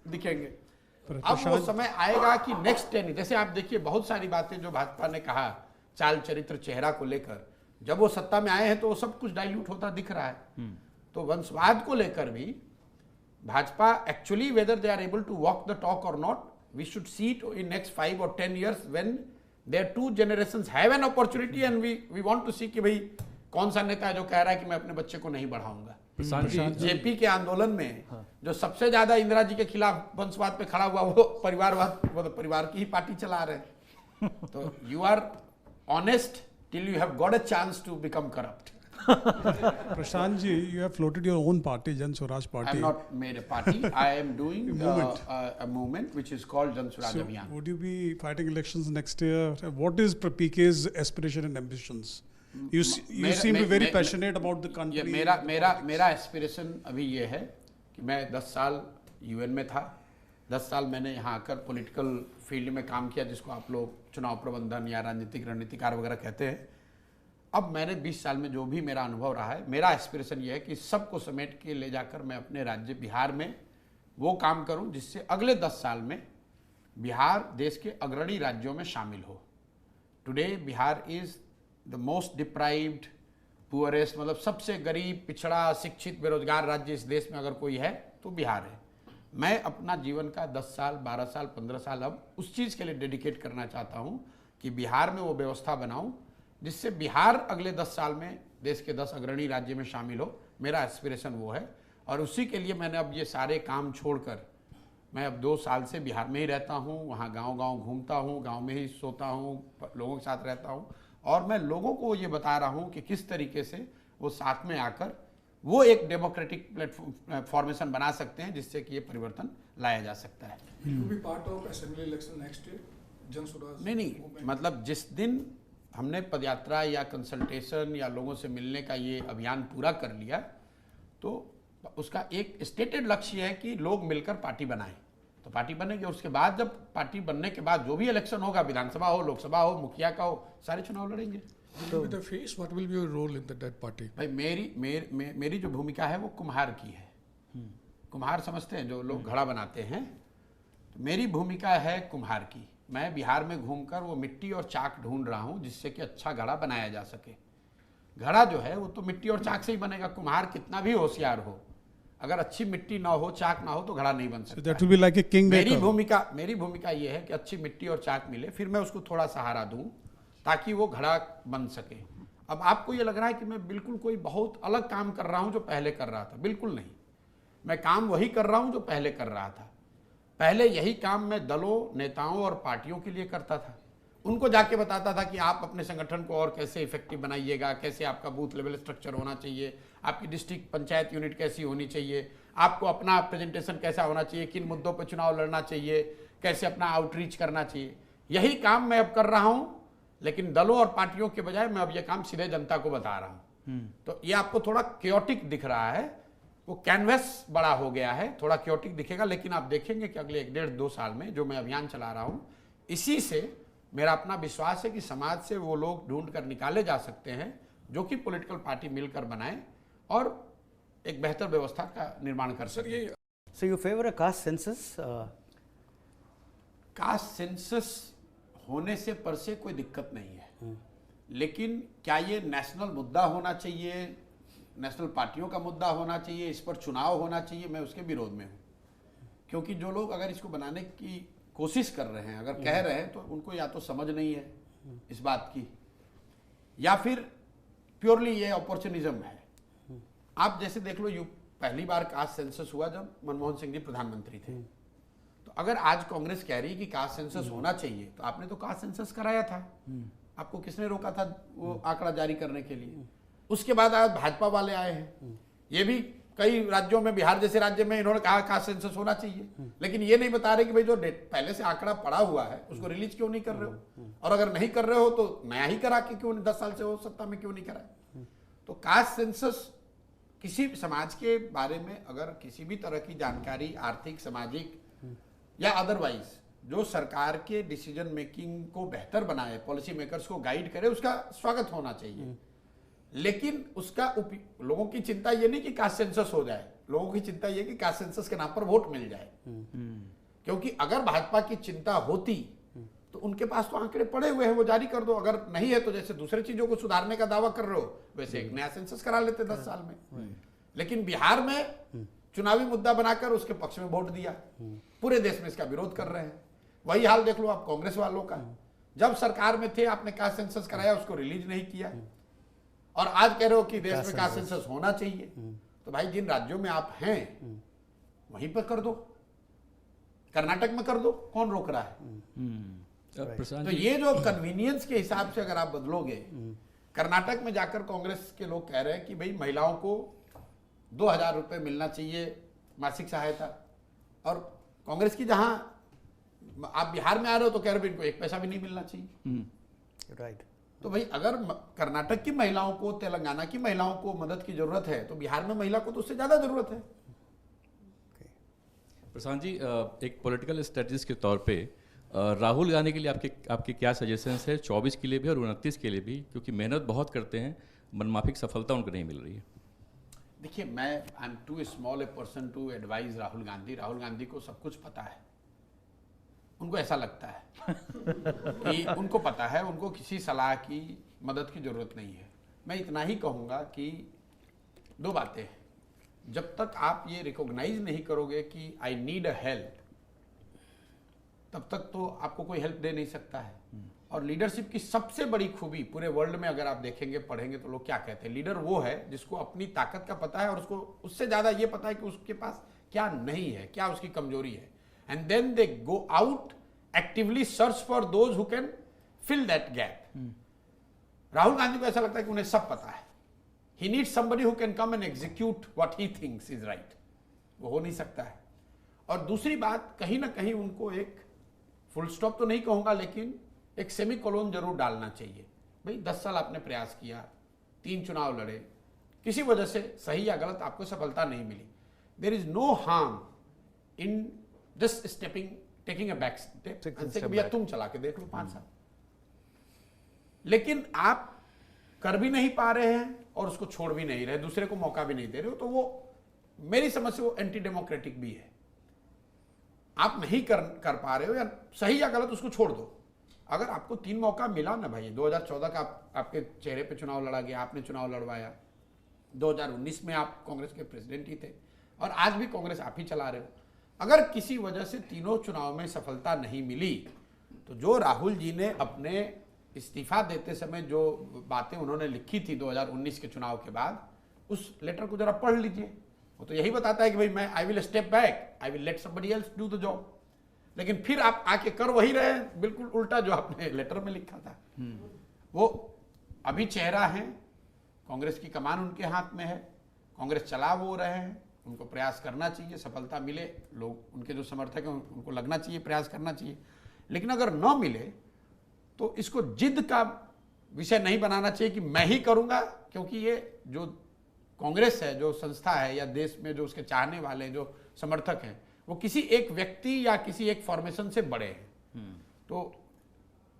दिखेंगे। अब वो समय आएगा कि नेक्स्ट 10, जैसे आप देखिए बहुत सारी बातें जो भाजपा ने कहा चाल चरित्र चेहरा को लेकर, जब वो सत्ता में आए हैं तो वो सब कुछ डाइल्यूट होता दिख रहा है। तो वंशवाद को लेकर भी Bhajpa actually whether they are able to walk the talk और not, we should see it in next 5 or 10 years when there 2 generations have an opportunity and we want to see कि भाई कौन सा नेता है जो कह रहा है कि मैं अपने बच्चे को नहीं बढ़ाऊंगा। जेपी के आंदोलन में जो सबसे ज्यादा इंदिरा जी के खिलाफ वंशवाद पे खड़ा हुआ वो परिवारवाद, वो तो परिवार की ही पार्टी चला रहे हैं। तो you are honest till you have got a chance to become corrupt. Prashant ji, you have floated your own party, Jan Swaraj Party. I have not made a party. I am doing a movement which is called Jan Swaraj Abhiyan. Would you be fighting elections next year? What is PK's aspiration and ambitions? You seem to be very passionate about the country. मेरा aspiration अभी ये है कि मैं 10 साल UN में था, 10 साल मैंने यहाँ आकर पॉलिटिकल फील्ड में काम किया, जिसको आप लोग चुनाव प्रबंधन या राजनीतिक रणनीतिकार वगैरह कहते हैं। अब मैंने 20 साल में जो भी मेरा अनुभव रहा है, मेरा एस्पिरेशन ये है कि सबको समेट के ले जाकर मैं अपने राज्य बिहार में वो काम करूं जिससे अगले 10 साल में बिहार देश के अग्रणी राज्यों में शामिल हो। Today Bihar is the most deprived poorest, मतलब सबसे गरीब, पिछड़ा, शिक्षित, बेरोजगार राज्य इस देश में अगर कोई है तो बिहार है। मैं अपना जीवन का 10 साल, 12 साल, 15 साल अब उस चीज़ के लिए डेडिकेट करना चाहता हूं कि बिहार में वो व्यवस्था बनाऊं जिससे बिहार अगले 10 साल में देश के 10 अग्रणी राज्य में शामिल हो। मेरा एस्पिरेशन वो है, और उसी के लिए मैंने अब ये सारे काम छोड़कर मैं अब 2 साल से बिहार में ही रहता हूँ, वहाँ गांव-गांव घूमता हूँ, गांव में ही सोता हूँ, लोगों के साथ रहता हूँ, और मैं लोगों को ये बता रहा हूँ कि किस तरीके से वो साथ में आकर वो एक डेमोक्रेटिक प्लेटफॉर्म फॉर्मेशन बना सकते हैं जिससे कि ये परिवर्तन लाया जा सकता है। नहीं, मतलब जिस दिन हमने पदयात्रा या कंसल्टेशन या लोगों से मिलने का ये अभियान पूरा कर लिया, तो उसका एक स्टेटेड लक्ष्य है कि लोग मिलकर पार्टी बनाएं, तो पार्टी बनेगी। और उसके बाद जब पार्टी बनने के बाद जो भी इलेक्शन होगा, विधानसभा हो, लोकसभा हो, मुखिया का हो, सारे चुनाव लड़ेंगे। With the face, what will be your role in that party? भाई मेरी जो भूमिका है वो कुम्हार की है। कुम्हार समझते हैं जो लोग घड़ा बनाते हैं, तो मेरी भूमिका है कुम्हार की। मैं बिहार में घूमकर वो मिट्टी और चाक ढूंढ रहा हूँ जिससे कि अच्छा घड़ा बनाया जा सके। घड़ा जो है वो तो मिट्टी और चाक से ही बनेगा। कुम्हार कितना भी होशियार हो, अगर अच्छी मिट्टी ना हो, चाक ना हो, तो घड़ा नहीं बन सकता। So that will be like a king maker. मेरी भूमिका ये है कि अच्छी मिट्टी और चाक मिले, फिर मैं उसको थोड़ा सहारा दूं ताकि वो घड़ा बन सके। अब आपको ये लग रहा है कि मैं बिल्कुल कोई बहुत अलग काम कर रहा हूं जो पहले कर रहा था, बिल्कुल नहीं। मैं काम वही कर रहा हूं जो पहले कर रहा था। पहले यही काम मैं दलों, नेताओं और पार्टियों के लिए करता था। उनको जाके बताता था कि आप अपने संगठन को और कैसे इफेक्टिव बनाइएगा, कैसे आपका बूथ लेवल स्ट्रक्चर होना चाहिए, आपकी डिस्ट्रिक्ट पंचायत यूनिट कैसी होनी चाहिए, आपको अपना प्रेजेंटेशन कैसा होना चाहिए, किन मुद्दों पर चुनाव लड़ना चाहिए, कैसे अपना आउटरीच करना चाहिए। यही काम मैं अब कर रहा हूं, लेकिन दलों और पार्टियों के बजाय मैं अब ये काम सीधे जनता को बता रहा हूं। तो ये आपको थोड़ा क्योटिक दिख रहा है, वो कैनवस बड़ा हो गया है, थोड़ा क्योटिक दिखेगा, लेकिन आप देखेंगे कि अगले 1-1.5-2 साल में जो मैं अभियान चला रहा हूं, इसी से मेरा अपना विश्वास है कि समाज से वो लोग ढूंढ कर निकाले जा सकते हैं जो कि पॉलिटिकल पार्टी मिलकर बनाए और एक बेहतर व्यवस्था का निर्माण कर सके। So you favor a caste census? Caste census होने से पर से कोई दिक्कत नहीं है, लेकिन क्या ये नेशनल मुद्दा होना चाहिए, नेशनल पार्टियों का मुद्दा होना चाहिए, इस पर चुनाव होना चाहिए, मैं उसके विरोध में हूँ। क्योंकि जो लोग अगर इसको बनाने की कोशिश कर रहे हैं, अगर कह रहे हैं, तो उनको या तो समझ नहीं है इस बात की, या फिर प्योरली ये अपॉर्चुनिज्म है। आप जैसे देख लो, पहली बार कास्ट सेंसस हुआ जब मनमोहन सिंह जी प्रधानमंत्री थे, तो अगर आज कांग्रेस कह रही कि कास्ट सेंसस होना चाहिए, तो आपने तो कास्ट सेंसस कराया था, आपको किसने रोका था वो आंकड़ा जारी करने के लिए? उसके बाद आज भाजपा वाले आए हैं, ये भी कई राज्यों में, बिहार जैसे राज्य में इन्होंने कहा कास्ट सेंसस होना चाहिए, लेकिन ये नहीं बता रहे कि भाई जो पहले से आंकड़ा पड़ा हुआ है उसको रिलीज क्यों नहीं कर रहे हो, और अगर नहीं कर रहे हो तो नया ही करा के क्यों 10 साल से हो सत्ता में क्यों नहीं करा? तो कास्ट सेंसस किसी समाज के बारे में अगर किसी भी तरह की जानकारी, आर्थिक, सामाजिक या अदरवाइज, जो सरकार के डिसीजन मेकिंग को बेहतर बनाए, पॉलिसी मेकर्स को गाइड करे, उसका स्वागत होना चाहिए। लेकिन उसका लोगों की चिंता ये नहीं कि कास्ट सेंसस हो जाए, लोगों की चिंता ये कि कास्ट सेंसस के नाम पर वोट मिल जाए। क्योंकि अगर भाजपा की चिंता होती तो उनके पास तो आंकड़े पड़े हुए हैं, वो जारी कर दो। अगर नहीं है तो जैसे दूसरी चीजों को सुधारने का दावा कर रहे हो, वैसे एक नया सेंसस करा लेते 10 साल में। लेकिन बिहार में चुनावी मुद्दा बनाकर उसके पक्ष में वोट दिया, पूरे देश में इसका विरोध कर रहे हैं। वही हाल देख लो आप कांग्रेस वालों का, जब सरकार में थे आपने कास्ट सेंसस कराया, उसको रिलीज नहीं किया, और आज कह रहे हो कि देश में कास्ट सेंसस होना चाहिए। तो भाई जिन राज्यों में आप हैं वहीं पर कर दो, कर्नाटक में कर दो, कौन रोक रहा है? तो ये जो कन्वीनियंस के हिसाब से अगर आप बदलोगे, कर्नाटक में जाकर कांग्रेस के लोग कह रहे हैं कि भाई महिलाओं को 2000 रुपए मिलना चाहिए मासिक सहायता, और कांग्रेस की जहां आप बिहार में आ रहे हो तो कह रहे हो इनको 1 पैसा भी नहीं मिलना चाहिए। राइट। तो भाई अगर कर्नाटक की महिलाओं को, तेलंगाना की महिलाओं को मदद की जरूरत है, तो बिहार में महिला को तो उससे ज्यादा जरूरत है। प्रशांत जी, एक पॉलिटिकल स्ट्रेटजिस्ट के तौर पे राहुल गांधी के लिए आपके क्या सजेशंस है 24 के लिए भी और 29 के लिए भी, क्योंकि मेहनत बहुत करते हैं, मनमाफिक सफलता उनको नहीं मिल रही है? देखिए, मैं I am too small a person to advise Rahul Gandhi. Rahul Gandhi को सब कुछ पता है, उनको ऐसा लगता है कि उनको पता है, उनको किसी सलाह की, मदद की जरूरत नहीं है। मैं इतना ही कहूँगा कि 2 बातें हैं। जब तक आप ये रिकॉग्नाइज नहीं करोगे कि आई नीड अ हेल्प, तब तक तो आपको कोई हेल्प दे नहीं सकता है। और लीडरशिप की सबसे बड़ी खूबी पूरे वर्ल्ड में अगर आप देखेंगे, पढ़ेंगे, तो लोग क्या कहते हैं, लीडर वो है जिसको अपनी ताकत का पता है और उसको उससे ज्यादा ये पता है कि उसके पास क्या नहीं है, क्या उसकी कमजोरी है, and then they go out actively search for those who can fill that gap. Rahul Gandhi को ऐसा लगता है कि उन्हें सब पता है, he needs somebody who can come and execute what he thinks is right. वो हो नहीं सकता है। और दूसरी बात, कहीं ना कहीं उनको एक फुल स्टॉप तो नहीं कहूंगा, लेकिन एक सेमी कोलोन जरूर डालना चाहिए। भाई 10 साल आपने प्रयास किया, 3 चुनाव लड़े, किसी वजह से सही या गलत आपको सफलता नहीं मिली, there is no harm in just taking a back step, भैया तुम चला के देख लो 5 साल। लेकिन आप कर भी नहीं पा रहे हैं और उसको छोड़ भी नहीं रहे, दूसरे को मौका भी नहीं दे रहे हो, तो वो मेरी समझ से वो एंटी डेमोक्रेटिक भी है। आप नहीं कर पा रहे हो, या सही या गलत उसको छोड़ दो। अगर आपको 3 मौका मिला ना भाई, 2014 का आपके चेहरे पे चुनाव लड़ा गया, आपने चुनाव लड़वाया, 2019 में आप कांग्रेस के प्रेसिडेंट ही थे, और आज भी कांग्रेस आप ही चला रहे हो। अगर किसी वजह से तीनों चुनाव में सफलता नहीं मिली, तो जो राहुल जी ने अपने इस्तीफा देते समय जो बातें उन्होंने लिखी थी 2019 के चुनाव के बाद, उस लेटर को जरा पढ़ लीजिए। वो तो यही बताता है कि भाई मैं I will step back, I will let somebody else do the job. लेकिन फिर आप आके कर वही रहे, बिल्कुल उल्टा जो आपने लेटर में लिखा था। वो अभी चेहरा है, कांग्रेस की कमान उनके हाथ में है, कांग्रेस चला वो रहे हैं, उनको प्रयास करना चाहिए, सफलता मिले, लोग उनके जो समर्थक हैं उनको लगना चाहिए, प्रयास करना चाहिए। लेकिन अगर न मिले तो इसको जिद का विषय नहीं बनाना चाहिए कि मैं ही करूंगा, क्योंकि ये जो कांग्रेस है, जो संस्था है, या देश में जो उसके चाहने वाले जो समर्थक हैं, वो किसी एक व्यक्ति या किसी एक फॉर्मेशन से बड़े हैं। तो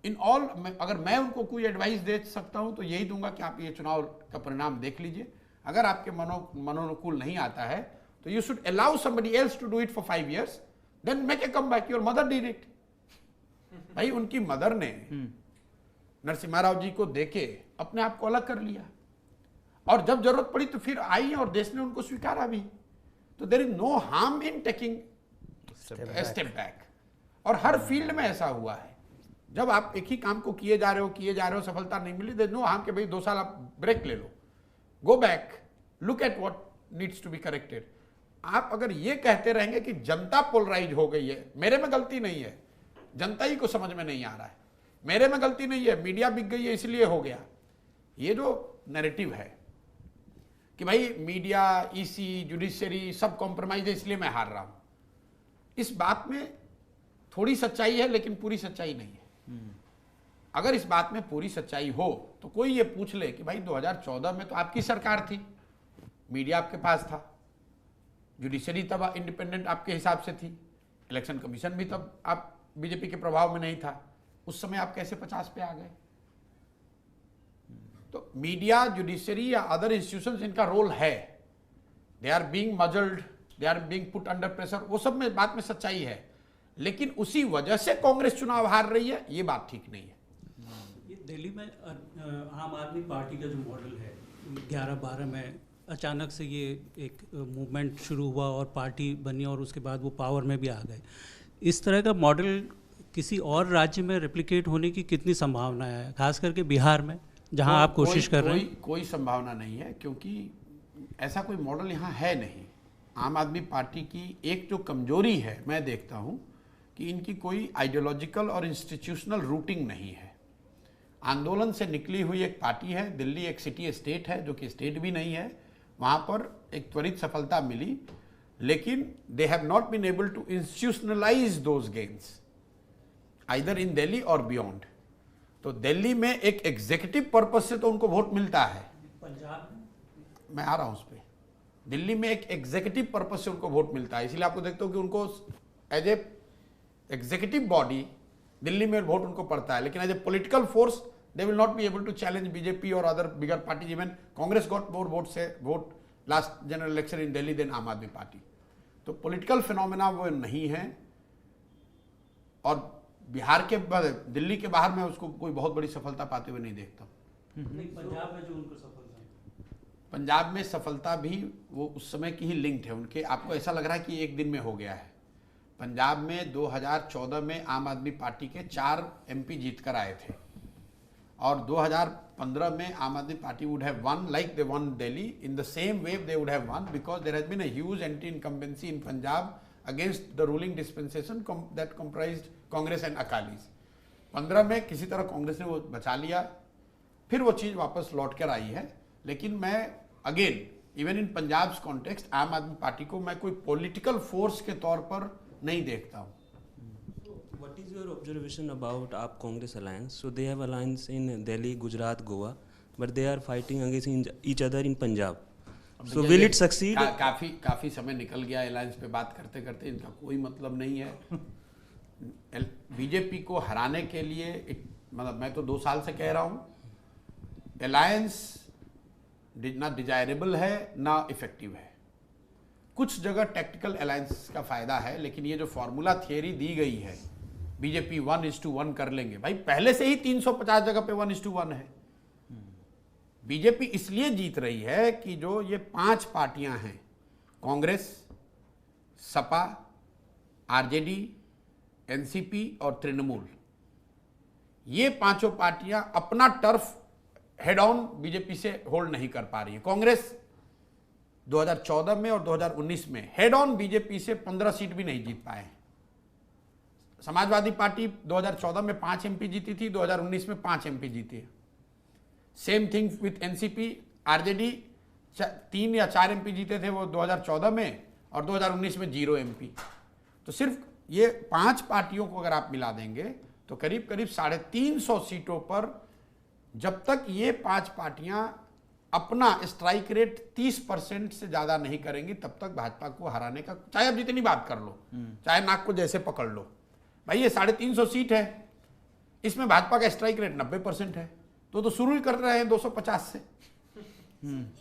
इन ऑल, अगर मैं उनको कोई एडवाइस दे सकता हूं तो यही दूंगा कि आप ये चुनाव का परिणाम देख लीजिए। अगर आपके मनोनुकूल नहीं आता है तो you should allow somebody else to do it for 5 years, then make a come back. Your mother did it. भाई उनकी मदर ने नरसिम्हा राव जी को देके अपने आप को अलग कर लिया, और जब जरूरत पड़ी तो फिर आई और देश ने उनको स्वीकारा भी। तो there is no harm in taking step back. और हर फील्ड में ऐसा हुआ है, जब आप एक ही काम को किए जा रहे हो, सफलता नहीं मिली, देयर नो हार्म कि भाई 2 साल आप ब्रेक ले लो, go back, look at what needs to be corrected. आप अगर ये कहते रहेंगे कि जनता पोलराइज हो गई है, मेरे में गलती नहीं है, जनता ही को समझ में नहीं आ रहा है, मेरे में गलती नहीं है, मीडिया बिक गई है इसलिए हो गया, ये जो नैरेटिव है कि भाई मीडिया, ईसी, जुडिशरी सब कॉम्प्रोमाइज है इसलिए मैं हार रहा हूं, इस बात में थोड़ी सच्चाई है लेकिन पूरी सच्चाई नहीं है। अगर इस बात में पूरी सच्चाई हो तो कोई ये पूछ ले कि भाई 2014 में तो आपकी सरकार थी, मीडिया आपके पास था, जुडिशरी तब इंडिपेंडेंट आपके हिसाब से थी, इलेक्शन कमीशन भी तब आप बीजेपी के प्रभाव में नहीं था, उस समय आप कैसे 50 पे आ गए? तो मीडिया, जुडिशरी या अदर इंस्टीट्यूशंस, इनका रोल है, they are being muzzled, they are being put under pressure, वो सब में बात में सच्चाई है, लेकिन उसी वजह से कांग्रेस चुनाव हार रही है, ये बात ठीक नहीं है। ये दिल्ली में आम आदमी पार्टी का जो मॉडल है 11-12 में अचानक से ये एक मूवमेंट शुरू हुआ और पार्टी बनी और उसके बाद वो पावर में भी आ गए, इस तरह का मॉडल किसी और राज्य में रेप्लिकेट होने की कितनी संभावना है, खास करके बिहार में जहां आप कोशिश कर रहे हैं? कोई संभावना नहीं है, क्योंकि ऐसा कोई मॉडल यहाँ है नहीं। आम आदमी पार्टी की एक जो कमजोरी है मैं देखता हूँ कि इनकी कोई आइडियोलॉजिकल और इंस्टीट्यूशनल रूटिंग नहीं है। आंदोलन से निकली हुई एक पार्टी है, दिल्ली एक सिटी स्टेट है जो कि स्टेट भी नहीं है, वहाँ पर एक त्वरित सफलता मिली, लेकिन they have not been able to institutionalise those gains either in Delhi और बियॉन्ड। तो दिल्ली में एक एग्जीक्यूटिव पर्पस से तो उनको वोट मिलता है, पंजाब मैं आ रहा हूं उस पर, दिल्ली में एक एग्जीक्यूटिव पर्पस से उनको वोट मिलता है, इसलिए आपको देखते हो कि उनको as a executive body Delhi में वोट उनको पड़ता है, लेकिन as a political force they will not be able to challenge BJP और other bigger party. Even Congress got more vote last general election in Delhi than Aam Aadmi party. तो पॉलिटिकल फिनोमेना वो नहीं है, और बिहार के दिल्ली के बाहर में उसको कोई बहुत बड़ी सफलता पाते हुए नहीं देखता। पंजाब में जो उनको सफलता, पंजाब में सफलता भी वो उस समय की ही लिंक्ड है उनके, आपको ऐसा लग रहा है कि एक दिन में हो गया है। पंजाब में 2014 में आम आदमी पार्टी के 4 MP जीत कर आए थे, और 2015 में Aam Aadmi Party would have won like they won Delhi, in the same wave they would have won, because there has been a huge anti incumbency in Punjab against the ruling dispensation that comprised Congress and Akalis. 15 में किसी तरह कांग्रेस ने वो बचा लिया, फिर वो चीज़ वापस लौट कर आई है, लेकिन मैं again even in Punjab context आम आदमी पार्टी को मैं कोई पॉलिटिकल फोर्स के तौर पर नहीं देखता हूँ। What is your observation about AAP Congress alliance? So they have alliance in Delhi, Gujarat, Goa, but they are fighting against each other in Punjab. So will it succeed? काफी समय निकल गया अलायंस पे बात करते करते, इनका कोई मतलब नहीं है। बीजेपी को हराने के लिए मतलब मैं तो 2 साल से कह रहा हूँ, अलायंस ना डिजायरेबल है ना इफेक्टिव है। कुछ जगह टैक्टिकल अलायंस का फायदा है, लेकिन ये जो फॉर्मूला थियरी दी गई है बीजेपी 1:1 कर लेंगे, भाई पहले से ही 350 जगह पे 1:1 है। बीजेपी इसलिए जीत रही है कि जो ये 5 पार्टियां हैं, कांग्रेस, सपा, आरजेडी, एनसीपी और तृणमूल, ये 5 पार्टियां अपना टर्फ हेड ऑन बीजेपी से होल्ड नहीं कर पा रही है। कांग्रेस 2014 में और 2019 में हेड ऑन बीजेपी से 15 सीट भी नहीं जीत पाए। समाजवादी पार्टी 2014 में 5 MP जीती थी, 2019 में 5 MP जीती है। Same thing with NCP, RJD 3 या 4 MP जीते थे वो 2014 में, और 2019 में 0 MP। तो सिर्फ ये 5 पार्टियों को अगर आप मिला देंगे तो करीब करीब 350 सीटों पर जब तक ये 5 पार्टियां अपना स्ट्राइक रेट 30% से ज्यादा नहीं करेंगी, तब तक भाजपा को हराने का, चाहे आप जितनी बात कर लो, चाहे नाक को जैसे पकड़ लो, भाई ये 350 सीट है, इसमें भाजपा का स्ट्राइक रेट 90% है, तो शुरू ही कर रहे हैं 250 से।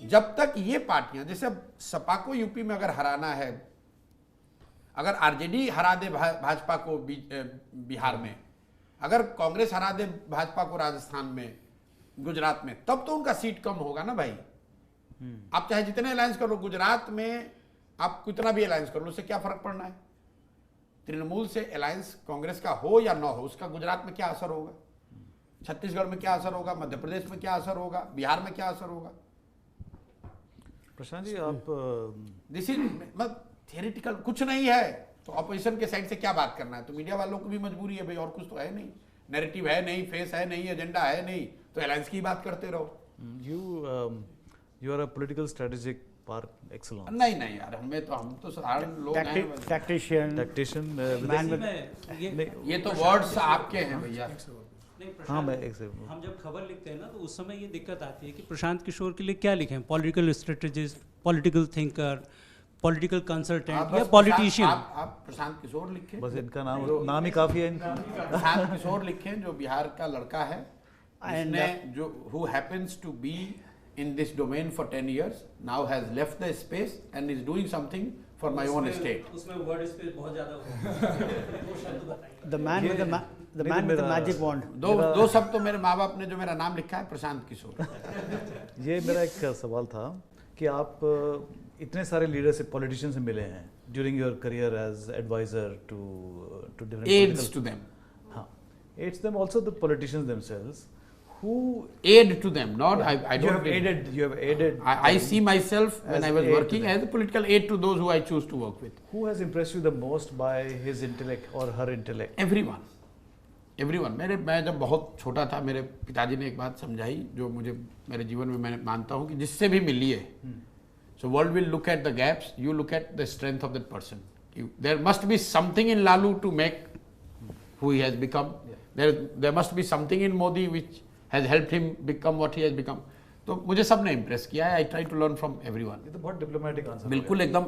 जब तक ये पार्टियां, जैसे अब सपा को यूपी में अगर हराना है, अगर आरजेडी हरा दे भाजपा को बिहार में, अगर कांग्रेस हरा दे भाजपा को राजस्थान में, गुजरात में, तब तो उनका सीट कम होगा ना भाई। आप चाहे जितने अलायंस कर लो, गुजरात में आप कितना भी अलायंस कर लो, उससे क्या फर्क पड़ना है? तृणमूल से अलायंस कांग्रेस का हो या ना हो, उसका गुजरात में क्या असर होगा, छत्तीसगढ़ में क्या असर होगा, मध्य प्रदेश में क्या असर होगा, बिहार में क्या असर होगा? प्रशांत जी, आप दिस इज थियरिटिकल कुछ नहीं है तो ऑपोजिशन के साइड से क्या बात करना है? तो मीडिया वालों को भी मजबूरी है भाई, और कुछ तो है नहीं, नैरेटिव है नहीं, फेस है नहीं, एजेंडा है नहीं, तो अलायंस की बात करते रहो। You are a political strategic par excellence. नहीं नहीं यार, हम तो साधारण लोग हैं। Tactician. Man with ये तो वर्ड्स आपके हैं भैया। नहीं, हाँ, मैं प्रशांत, हम जब खबर लिखते हैं ना तो उस समय ये दिक्कत आती है कि प्रशांत किशोर के लिए क्या लिखें, political strategist, political thinker, political consultant या पॉलिटिशियन। आप प्रशांत किशोर लिखें, बस इनका नाम ही काफी है इनका। प्रशांत किशोर लिखें, जो बिहार का लड़का है, जिसने जो who happens to be in this domain for 10 years, now has left the space and is doing something for my own state. उसमें वर्ड स्पेस बहुत ज्यादा होता है। वो शब्द बताइए। The man with the magic wand. दो शब्द तो मेरे माँ बाप ने जो मेरा नाम लिखा है प्रशांत किशोर। ये मेरा एक सवाल था कि आप इतने सारे लीडर से, पॉलिटिशियन से मिले हैं during your career as adviser to different Aids to them. हाँ, aids them also the politicians themselves who Aid to them, not I you don't. have aided. You have aided. I see myself when as I was aid to working them. as a political aid to those who I choose to work with. Who has impressed you the most by his intellect or her intellect? Everyone. मैं जब बहुत छोटा था, मेरे पिताजी ने एक बात समझाई जो मुझे मेरे जीवन में मैं मानता हूँ कि जिससे भी मिलिए, so world will look at the gaps, you look at the strength of that person. There must be something in Lalu to make who he has become. There must be something in Modi which has helped him become what he has become. तो मुझे सब ने impress किया है। I try to learn from everyone. ये तो बहुत diplomatic answer, बिल्कुल एकदम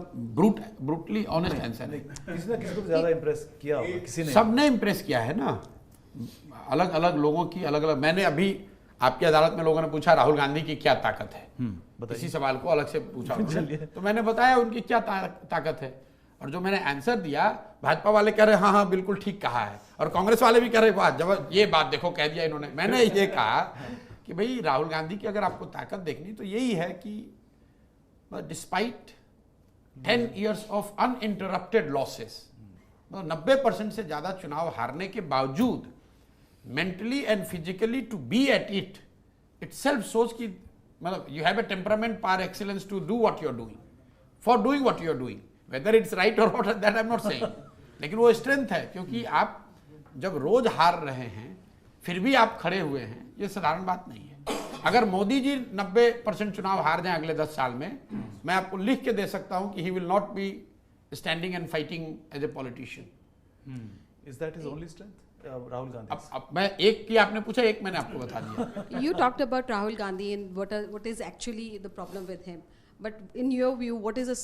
ब्रूटली ऑनेस्ट आंसर है। किसी ने किसी को ज्यादा इम्प्रेस किया होगा, किसी ने। सब ने इम्प्रेस किया है ना, अलग अलग लोगों की अलग अलग। मैंने अभी आपकी अदालत में लोगों ने पूछा राहुल गांधी की क्या ताकत है, इसी सवाल को अलग से पूछा उन्होंने, तो मैंने बताया उनकी क्या ताकत है, और जो मैंने आंसर दिया, भाजपा वाले कह रहे हाँ हाँ बिल्कुल ठीक कहा है, और कांग्रेस वाले भी कह रहे वाह जब ये बात देखो कह दिया इन्होंने। मैंने ये कहा कि भाई राहुल गांधी की अगर आपको ताकत देखनी तो यही है कि despite 10 years of uninterrupted losses, 90% से ज्यादा चुनाव हारने के बावजूद mentally and physically to be at it itself सोच कि मतलब you have a temperament par excellence to do what you are doing, for doing what you are doing, whether it's right और not, that I am not saying, लेकिन वो strength है। क्योंकि आप जब रोज हार रहे हैं फिर भी आप खड़े हुए हैं, ये साधारण बात नहीं है। अगर मोदी जी 90% चुनाव हार जाएं अगले 10 साल में, मैं आपको लिख के दे सकता हूं कि he will not be standing and fighting as a politician. Is that his only strength? Rahul Gandhi. अब मैं एक की आपने पूछा, एक मैंने आपको बता दिया। You talked about Rahul Gandhi and what is actually the problem with him. But in your view, what is a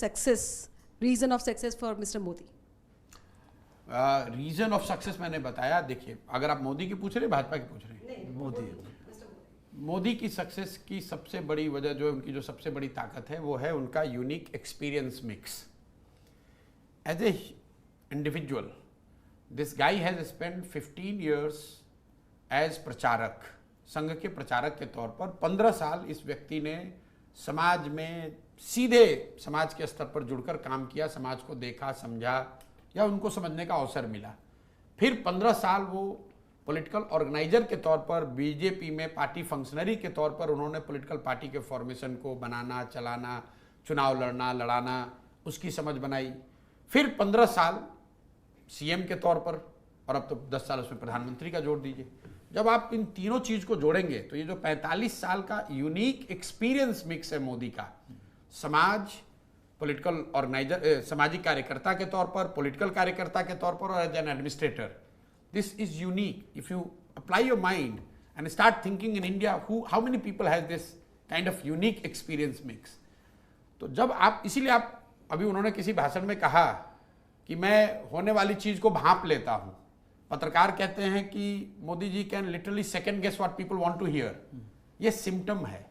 reason of success for Mr. Modi? Reason of success मैंने बताया। देखिए, अगर आप मोदी की पूछ रहे हैं, भाजपा की पूछ रहे हैं? मोदी की सक्सेस की सबसे बड़ी वजह जो है, उनकी जो सबसे बड़ी ताकत है, वो है उनका unique experience mix. As a individual, this guy has spend 15 years as pracharak, Sangh के प्रचारक के तौर पर 15 साल इस व्यक्ति ने समाज में सीधे समाज के स्तर पर जुड़कर काम किया, समाज को देखा, समझा या उनको समझने का अवसर मिला। फिर 15 साल वो पॉलिटिकल ऑर्गेनाइजर के तौर पर, बीजेपी में पार्टी फंक्शनरी के तौर पर उन्होंने पॉलिटिकल पार्टी के फॉर्मेशन को बनाना, चलाना, चुनाव लड़ना, लड़ाना, उसकी समझ बनाई। फिर 15 साल सीएम के तौर पर, और अब तो 10 साल उसमें प्रधानमंत्री का जोड़ दीजिए। जब आप इन तीनों चीज को जोड़ेंगे तो ये जो 45 साल का यूनिक एक्सपीरियंस मिक्स है मोदी का, समाज, पॉलिटिकल ऑर्गेनाइजर, सामाजिक कार्यकर्ता के तौर पर, पॉलिटिकल कार्यकर्ता के तौर पर, और as an administrator, this is unique. If you apply your mind and start thinking in India, how many people have this kind of unique experience mix. तो जब आप, इसीलिए आप, अभी उन्होंने किसी भाषण में कहा कि मैं होने वाली चीज को भांप लेता हूं। पत्रकार कहते हैं कि Modi ji can literally second guess what people want to hear. ये सिम्टम है,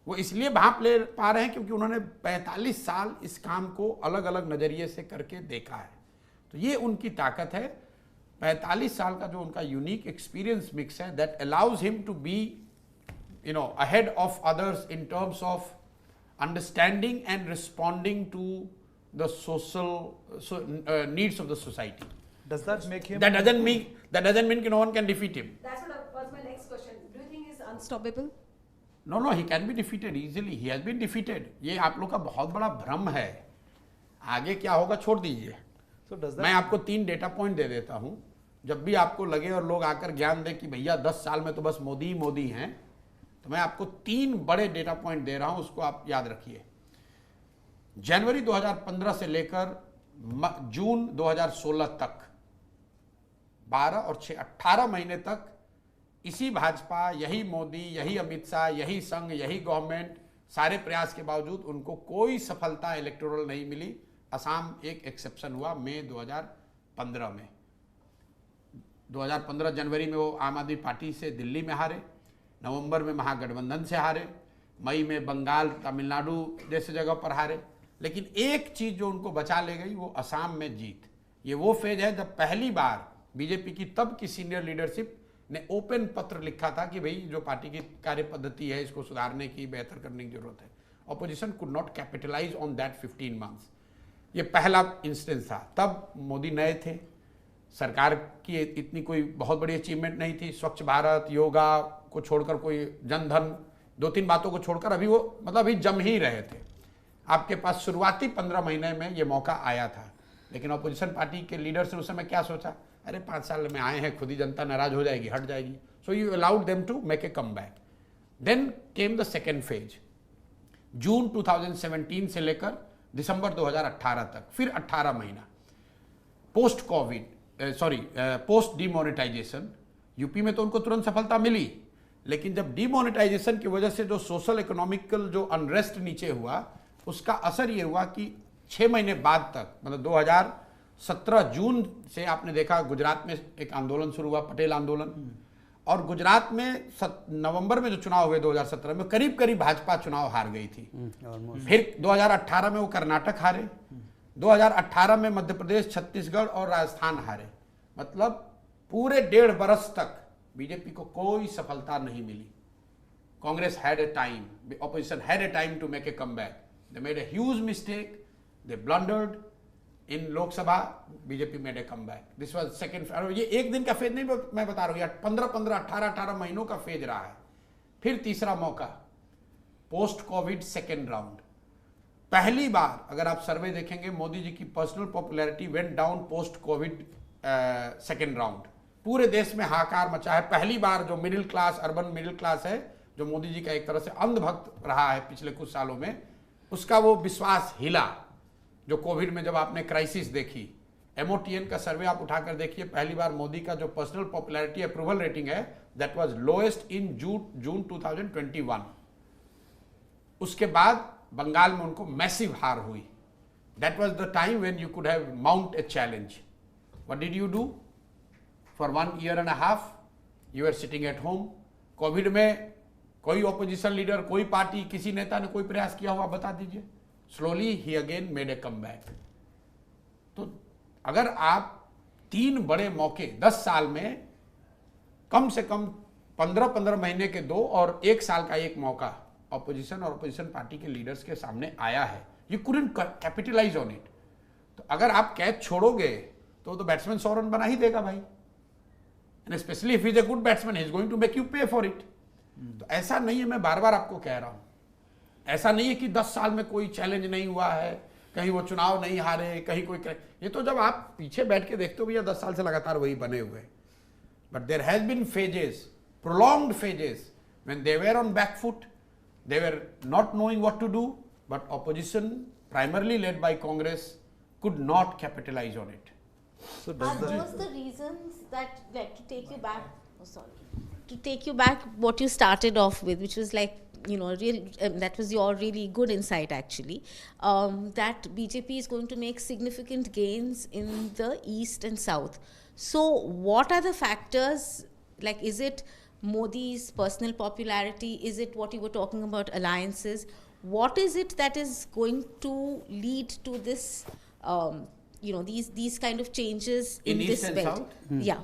वो इसलिए भांप ले पा रहे हैं क्योंकि उन्होंने 45 साल इस काम को अलग अलग नजरिए से करके देखा है। तो ये उनकी ताकत है, 45 साल का जो उनका यूनिक एक्सपीरियंस मिक्स है, that allows him to be ahead of others in terms of understanding and responding to the social needs of the society. Does that make him? That doesn't mean no one can defeat him. That's what was my next question. Do you think he's unstoppable? No, he can be defeated easily. He has been defeated. ये आप लोग का बहुत बड़ा भ्रम है। आगे क्या होगा छोड़ दीजिए। So does मैं that आपको 3 डेटा पॉइंट दे देता हूं, जब भी आपको लगे और लोग आकर ज्ञान दे कि भैया 10 साल में तो बस मोदी ही मोदी हैं, तो मैं आपको 3 बड़े डेटा पॉइंट दे रहा हूं, उसको आप याद रखिए। जनवरी 2015 से लेकर जून 2016 तक 12 और 6 18 महीने तक इसी भाजपा, यही मोदी, यही अमित शाह, यही संघ, यही गवर्नमेंट, सारे प्रयास के बावजूद उनको कोई सफलता इलेक्टोरल नहीं मिली। असम एक एक्सेप्शन हुआ मई 2015 में। 2015 जनवरी में वो आम आदमी पार्टी से दिल्ली में हारे, नवंबर में महागठबंधन से हारे, मई में बंगाल, तमिलनाडु जैसे जगह पर हारे। लेकिन एक चीज जो उनको बचा ले गई वो असम में जीत। ये वो फेज है जब पहली बार बीजेपी की तब की सीनियर लीडरशिप ने ओपन पत्र लिखा था कि भाई जो पार्टी की कार्य पद्धति है इसको सुधारने की, बेहतर करने की जरूरत है। Opposition could not capitalise on that 15 months. ये पहला इंस्टेंस था। तब मोदी नए थे, सरकार की इतनी कोई बहुत बड़ी अचीवमेंट नहीं थी। स्वच्छ भारत, योगा को छोड़कर, कोई जनधन, 2-3 बातों को छोड़कर अभी वो मतलब अभी जम ही रहे थे। आपके पास शुरुआती 15 महीने में ये मौका आया था, लेकिन ऑपोजिशन पार्टी के लीडर्स ने उस समय क्या सोचा, अरे 5 साल में आए हैं, खुद ही जनता नाराज हो जाएगी, हट जाएगी। So you allowed them to make a come back. Then came the second phase, जून 2017 से लेकर दिसंबर 2018 तक, फिर 18 महीना post covid, post demonetisation. UP में तो उनको तुरंत सफलता मिली, लेकिन जब डीमोनेटाइजेशन की वजह से जो सोशल इकोनॉमिकल जो अनरेस्ट नीचे हुआ, उसका असर ये हुआ कि 6 महीने बाद तक, मतलब 2017 जून से आपने देखा गुजरात में एक आंदोलन शुरू हुआ, पटेल आंदोलन, और गुजरात में नवंबर में जो चुनाव हुए 2017 में, करीब करीब भाजपा चुनाव हार गई थी। फिर 2018 में वो कर्नाटक हारे, 2018 में मध्य प्रदेश, छत्तीसगढ़ और राजस्थान हारे। मतलब पूरे 1.5 बरस तक बीजेपी को कोई सफलता नहीं मिली। Congress had a time, opposition had a time to make a comeback. They made a huge mistake, they blundered in Lok Sabha, BJP made a comeback. This was second. ये एक दिन का फेज नहीं मैं बता रहा हूं, 15-15, 18-18 महीनों का फेज रहा है। फिर तीसरा मौका, पोस्ट कोविड सेकेंड राउंड। पहली बार अगर आप सर्वे देखेंगे, मोदी जी की personal popularity went down post Covid second round. पूरे देश में हाहाकार मचा है। पहली बार जो middle class, urban middle class है, जो मोदी जी का एक तरह से अंधभक्त रहा है पिछले कुछ सालों में, उसका वो विश्वास हिला। जो कोविड में जब आपने क्राइसिस देखी, MOTN का सर्वे आप उठाकर देखिए, पहली बार मोदी का जो पर्सनल पॉपुलैरिटी अप्रूवल रेटिंग है, that was lowest in June 2021। उसके बाद बंगाल में उनको मैसिव हार हुई। That was the time when you could have mount a challenge. What did you do? For 1.5 years you are sitting at home. Covid में कोई opposition leader, कोई party, किसी नेता ने कोई प्रयास किया हुआ बता दीजिए। Slowly he again made a comeback. तो अगर आप 3 बड़े मौके 10 साल में, कम से कम 15-15 महीने के 2 और 1 साल का 1 मौका ऑपोजिशन और ऑपोजिशन पार्टी के लीडर्स के सामने आया है, you couldn't capitalise on it. तो अगर आप कैच छोड़ोगे तो बैट्समैन 100 रन बना ही देगा भाई। And specially if is a good batsman, he is going to make you pay for it. तो ऐसा नहीं है, मैं बार बार आपको कह रहा हूं, ऐसा नहीं है कि 10 साल में कोई चैलेंज नहीं हुआ है, कहीं वो चुनाव नहीं हारे, कहीं कोई, ये तो जब आप पीछे बैठ के देखते हो भैया 10 साल से लगातार वही बने हुए। But there has been phases, prolonged phases, when they were on back foot, they were not knowing what to do, but opposition, primarily led by Congress, could not capitalize on it. So Are does those the reasons that, like, to take you back, to take you back what you started off with, which was like, you know, that was your really good insight actually, that BJP is going to make significant gains in the east and south. So what are the factors, like, is it Modi's personal popularity? Is it what you were talking about, alliances? What is it that is going to lead to this, you know, these kind of changes in this East and belt? South? Yeah.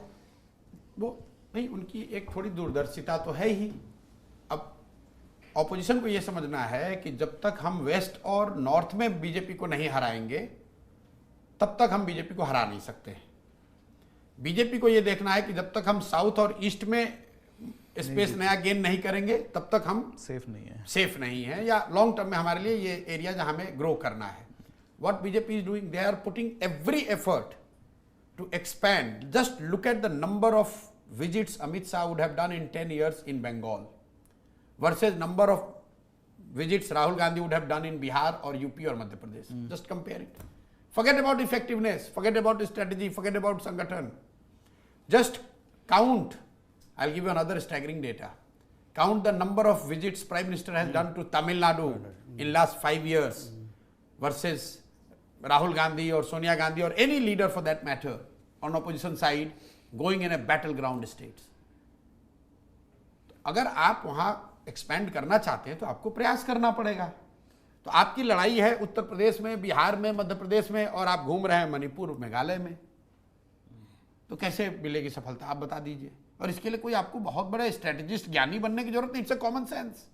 वो नहीं, उनकी एक थोड़ी दूरदर्शिता तो है ही। अब opposition को ये समझना है कि जब तक हम वेस्ट और नॉर्थ में बीजेपी को नहीं हराएंगे, तब तक हम बीजेपी को हरा नहीं सकते। बीजेपी को ये देखना है कि जब तक हम साउथ और ईस्ट में स्पेस नया गेन नहीं करेंगे, तब तक हम सेफ नहीं है, या लॉन्ग टर्म में हमारे लिए ये एरिया जहां हमें ग्रो करना है, what BJP is doing, they are putting every effort to expand. Just look at the number of visits Amit Shah would have done in 10 years in Bengal versus number of visits Rahul Gandhi would have done in Bihar or UP or Madhya Pradesh. Just compare it. Forget about effectiveness, forget about strategy, forget about Sangathan. Just count. I'll give you another staggering data. Count the number of visits Prime Minister has done to Tamil Nadu in last 5 years versus Rahul Gandhi or Sonia Gandhi or any leader for that matter on opposition side going in a battleground states. अगर आप वहां expand करना चाहते हैं तो आपको प्रयास करना पड़ेगा. तो आपकी लड़ाई है उत्तर प्रदेश में, बिहार में, मध्य प्रदेश में और आप घूम रहे हैं मणिपुर, मेघालय में. तो कैसे मिलेगी सफलता, आप बता दीजिए. और इसके लिए कोई आपको बहुत बड़ा स्ट्रेटेजिस्ट ज्ञानी बनने की जरूरत नहीं. इट्स अ कॉमन सेंस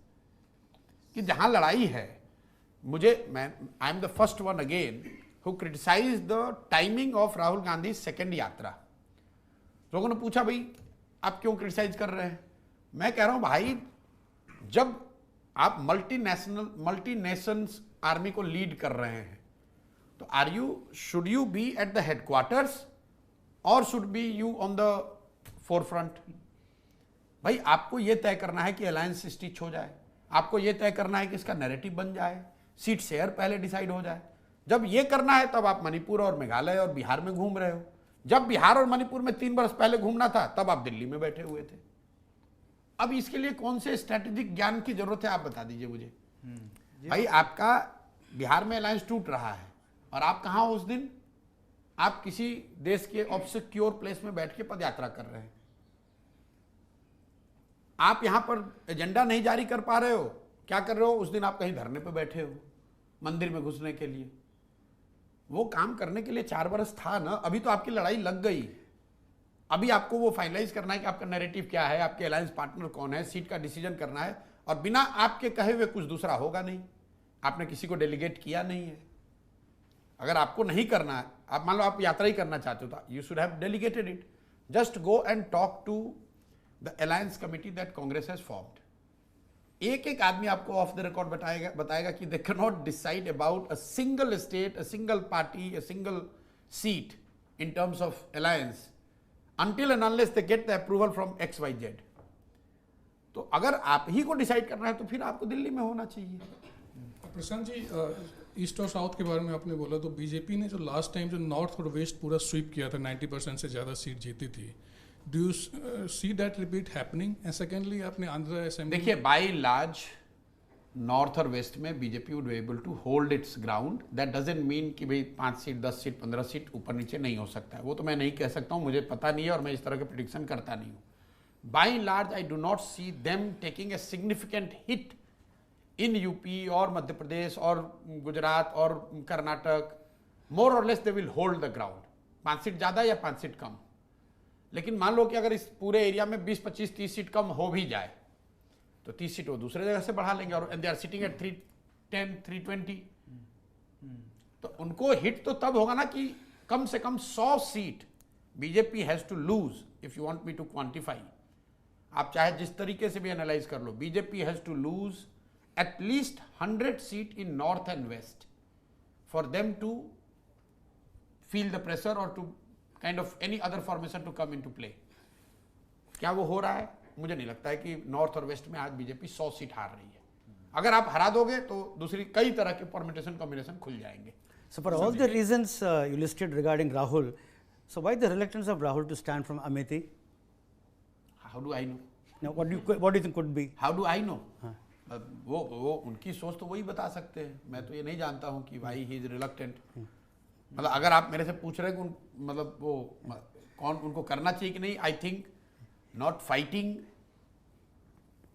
कि जहां लड़ाई है. I am the first one again who criticise the timing of Rahul Gandhi second yatra. लोगों ने पूछा भाई आप क्यों क्रिटिसाइज कर रहे हैं. मैं कह रहा हूं भाई जब आप मल्टी नेशंस आर्मी को लीड कर रहे हैं तो should you be at the headquarters और should be you on the forefront. भाई आपको यह तय करना है कि अलायंस स्टिच हो जाए, आपको यह तय करना है कि इसका नैरेटिव बन जाए, सीट शेयर पहले डिसाइड हो जाए. जब यह करना है तब आप मणिपुर और मेघालय और बिहार में घूम रहे हो. जब बिहार और मणिपुर में 3 वर्ष पहले घूमना था तब आप दिल्ली में बैठे हुए थे. अब इसके लिए कौन से स्ट्रेटेजिक ज्ञान की जरूरत है आप बता दीजिए मुझे. भाई आपका बिहार में अलायंस टूट रहा है और आप कहां हो उस दिन. आप किसी देश के ऑब्सक्योर प्लेस में बैठ के पदयात्रा कर रहे हैं. आप यहां पर एजेंडा नहीं जारी कर पा रहे हो. क्या कर रहे हो उस दिन आप कहीं धरने पे बैठे हो मंदिर में घुसने के लिए. वो काम करने के लिए 4 वर्ष था ना. अभी तो आपकी लड़ाई लग गई. अभी आपको वो फाइनलाइज करना है कि आपका नैरेटिव क्या है, आपके अलायंस पार्टनर कौन है, सीट का डिसीजन करना है. और बिना आपके कहे हुए कुछ दूसरा होगा नहीं. आपने किसी को डेलीगेट किया नहीं है. अगर आपको नहीं करना है, आप मान लो आप यात्रा ही करना चाहते हो तो you should have delegated it. Just go and talk to the alliance committee that Congress has formed. एक आदमी आपको ऑफ द रिकॉर्ड बताएगा कि they can not decide about a single state, a single party, a single seat in terms of alliance until and unless they get the approval from XYZ. तो अगर आप ही को decide करना है तो फिर आपको दिल्ली में होना चाहिए. प्रशांत जी, ईस्ट और साउथ के बारे में आपने बोला तो बीजेपी ने जो लास्ट टाइम जो नॉर्थ और वेस्ट पूरा स्वीप किया था, 90% से ज़्यादा सीट जीती थी. Do you see that repeat happening? And secondly आपने आंध्र असेंबली, देखिए बाय लार्ज नॉर्थ और वेस्ट में BJP would be able to hold its ground. That doesn't mean कि भाई 5 सीट, 10 सीट, 15 सीट ऊपर नीचे नहीं हो सकता है. वो तो मैं नहीं कह सकता हूँ, मुझे पता नहीं है और मैं इस तरह के प्रेडिक्शन करता नहीं हूँ. By large I do not see them taking a significant hit in UP और मध्य प्रदेश और गुजरात और कर्नाटक. मोर और less they will hold the ground. 5 seat ज़्यादा या 5 सीट कम. लेकिन मान लो कि अगर इस पूरे एरिया में 20, 25, 30 सीट कम हो भी जाए तो 30 सीट वो दूसरे जगह से बढ़ा लेंगे. और दे आर सिटिंग एट 310, 320. तो उनको हिट तो तब होगा ना कि कम से कम 100 seat BJP has to lose. If you want me to quantify, आप चाहे जिस तरीके से भी एनालाइज कर लो, BJP has to lose at least 100 seat in north and west for them to feel the pressure or to kind of any other formation to come into play. क्या वो हो रहा है? मुझे नहीं लगता है कि नॉर्थ और वेस्ट में आज बीजेपी 100 सीट हार रही है. अगर आप हरा दोगे तो दूसरी कई तरह के परमिटेशन कॉम्बिनेशन खुल जाएंगे. So for all the reasons you listed regarding Rahul, so why the reluctance of Rahul to stand from Amethi? How do I know? Now, what do you think could be? How do I know? वो उनकी सोच तो वही बता सकते हैं. मैं तो ये नहीं जानता हूँ कि भाई ही इज रिलक्टेंट. मतलब अगर आप मेरे से पूछ रहे हैं कि मतलब वो कौन उनको करना चाहिए कि नहीं, आई थिंक नॉट फाइटिंग.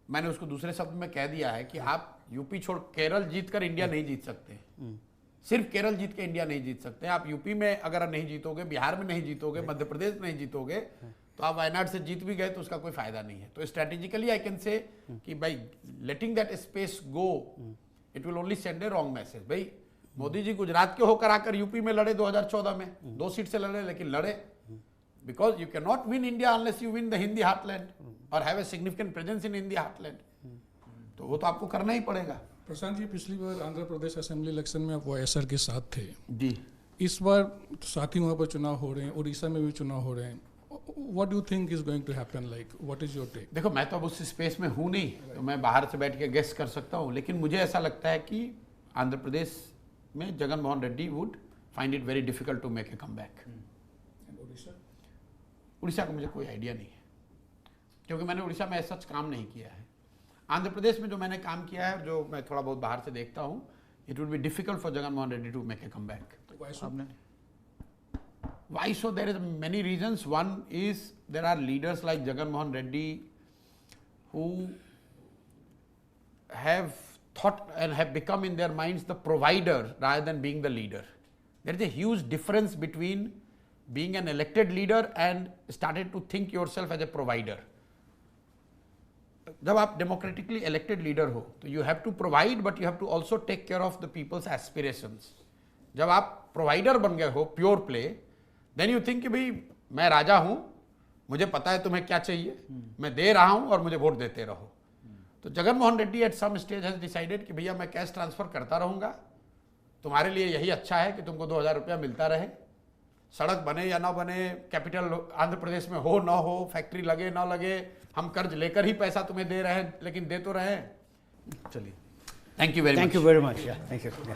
मैंने उसको दूसरे शब्द में कह दिया है कि आप यूपी छोड़ केरल जीत कर इंडिया नहीं जीत सकते. सिर्फ केरल जीत के इंडिया नहीं जीत सकते. आप यूपी में अगर नहीं जीतोगे, बिहार में नहीं जीतोगे, मध्य प्रदेश में नहीं जीतोगे, तो आप वायनाड से जीत भी गए तो उसका कोई फायदा नहीं है. तो स्ट्रेटेजिकली आई कैन से कि भाई letting that space go it will only send a wrong message. भाई मोदी जी गुजरात के होकर आकर यूपी में लड़े 2014 में 2 सीट से लड़े, लेकिन लड़े because you can not win India unless you win the Hindi heartland और have a significant presence in Hindi heartland. तो वो तो आपको करना ही पड़ेगा. प्रशांत जी, पिछली बार आंध्र प्रदेश असेंबली इलेक्शन में आप वाईएसआर के साथ थे जी। इस बार साथ ही वहाँ पर चुनाव हो रहे हैं, उड़ीसा में भी चुनाव हो रहे हैं. What do you think is going to happen? Like, what is your take? देखो, मैं तो अब उस स्पेस में हूँ नहीं, तो मैं बाहर से बैठ के गेस कर सकता हूँ, लेकिन मुझे ऐसा लगता है कि आंध्र प्रदेश में Jagan Mohan Reddy would find it very difficult to make a come back. Orissa का मुझे कोई आइडिया नहीं है, क्योंकि मैंने उड़ीसा में ऐसा काम नहीं किया है. आंध्र प्रदेश में जो मैंने काम किया है, जो मैं थोड़ा बहुत बाहर से देखता हूँ, it would be difficult for Jagan Mohan Reddy to make a come back. Why so? There is many reasons. One is there are leaders like Jagan Mohan Reddy who have thought and have become in their minds the provider rather than being the leader. There is a huge difference between being an elected leader and started to think yourself as a provider. जब आप democratically elected leader हो, तो you have to provide, but you have to also take care of the people's aspirations. जब आप provider बन गए हो, pure play, then you think कि भाई मैं राजा हूं, मुझे पता है तुम्हें क्या चाहिए, मैं दे रहा हूं और मुझे वोट देते रहो. तो Jagan Mohan Reddy at some stage has decided कि भैया मैं कैश ट्रांसफर करता रहूंगा, तुम्हारे लिए यही अच्छा है कि तुमको 2000 रुपया मिलता रहे, सड़क बने या ना बने, कैपिटल आंध्र प्रदेश में हो ना हो, फैक्ट्री लगे ना लगे, हम कर्ज लेकर ही पैसा तुम्हें दे रहे हैं, लेकिन दे तो रहे. चलिए, thank you very much. Thank you very much. Yeah, thank you. Yeah.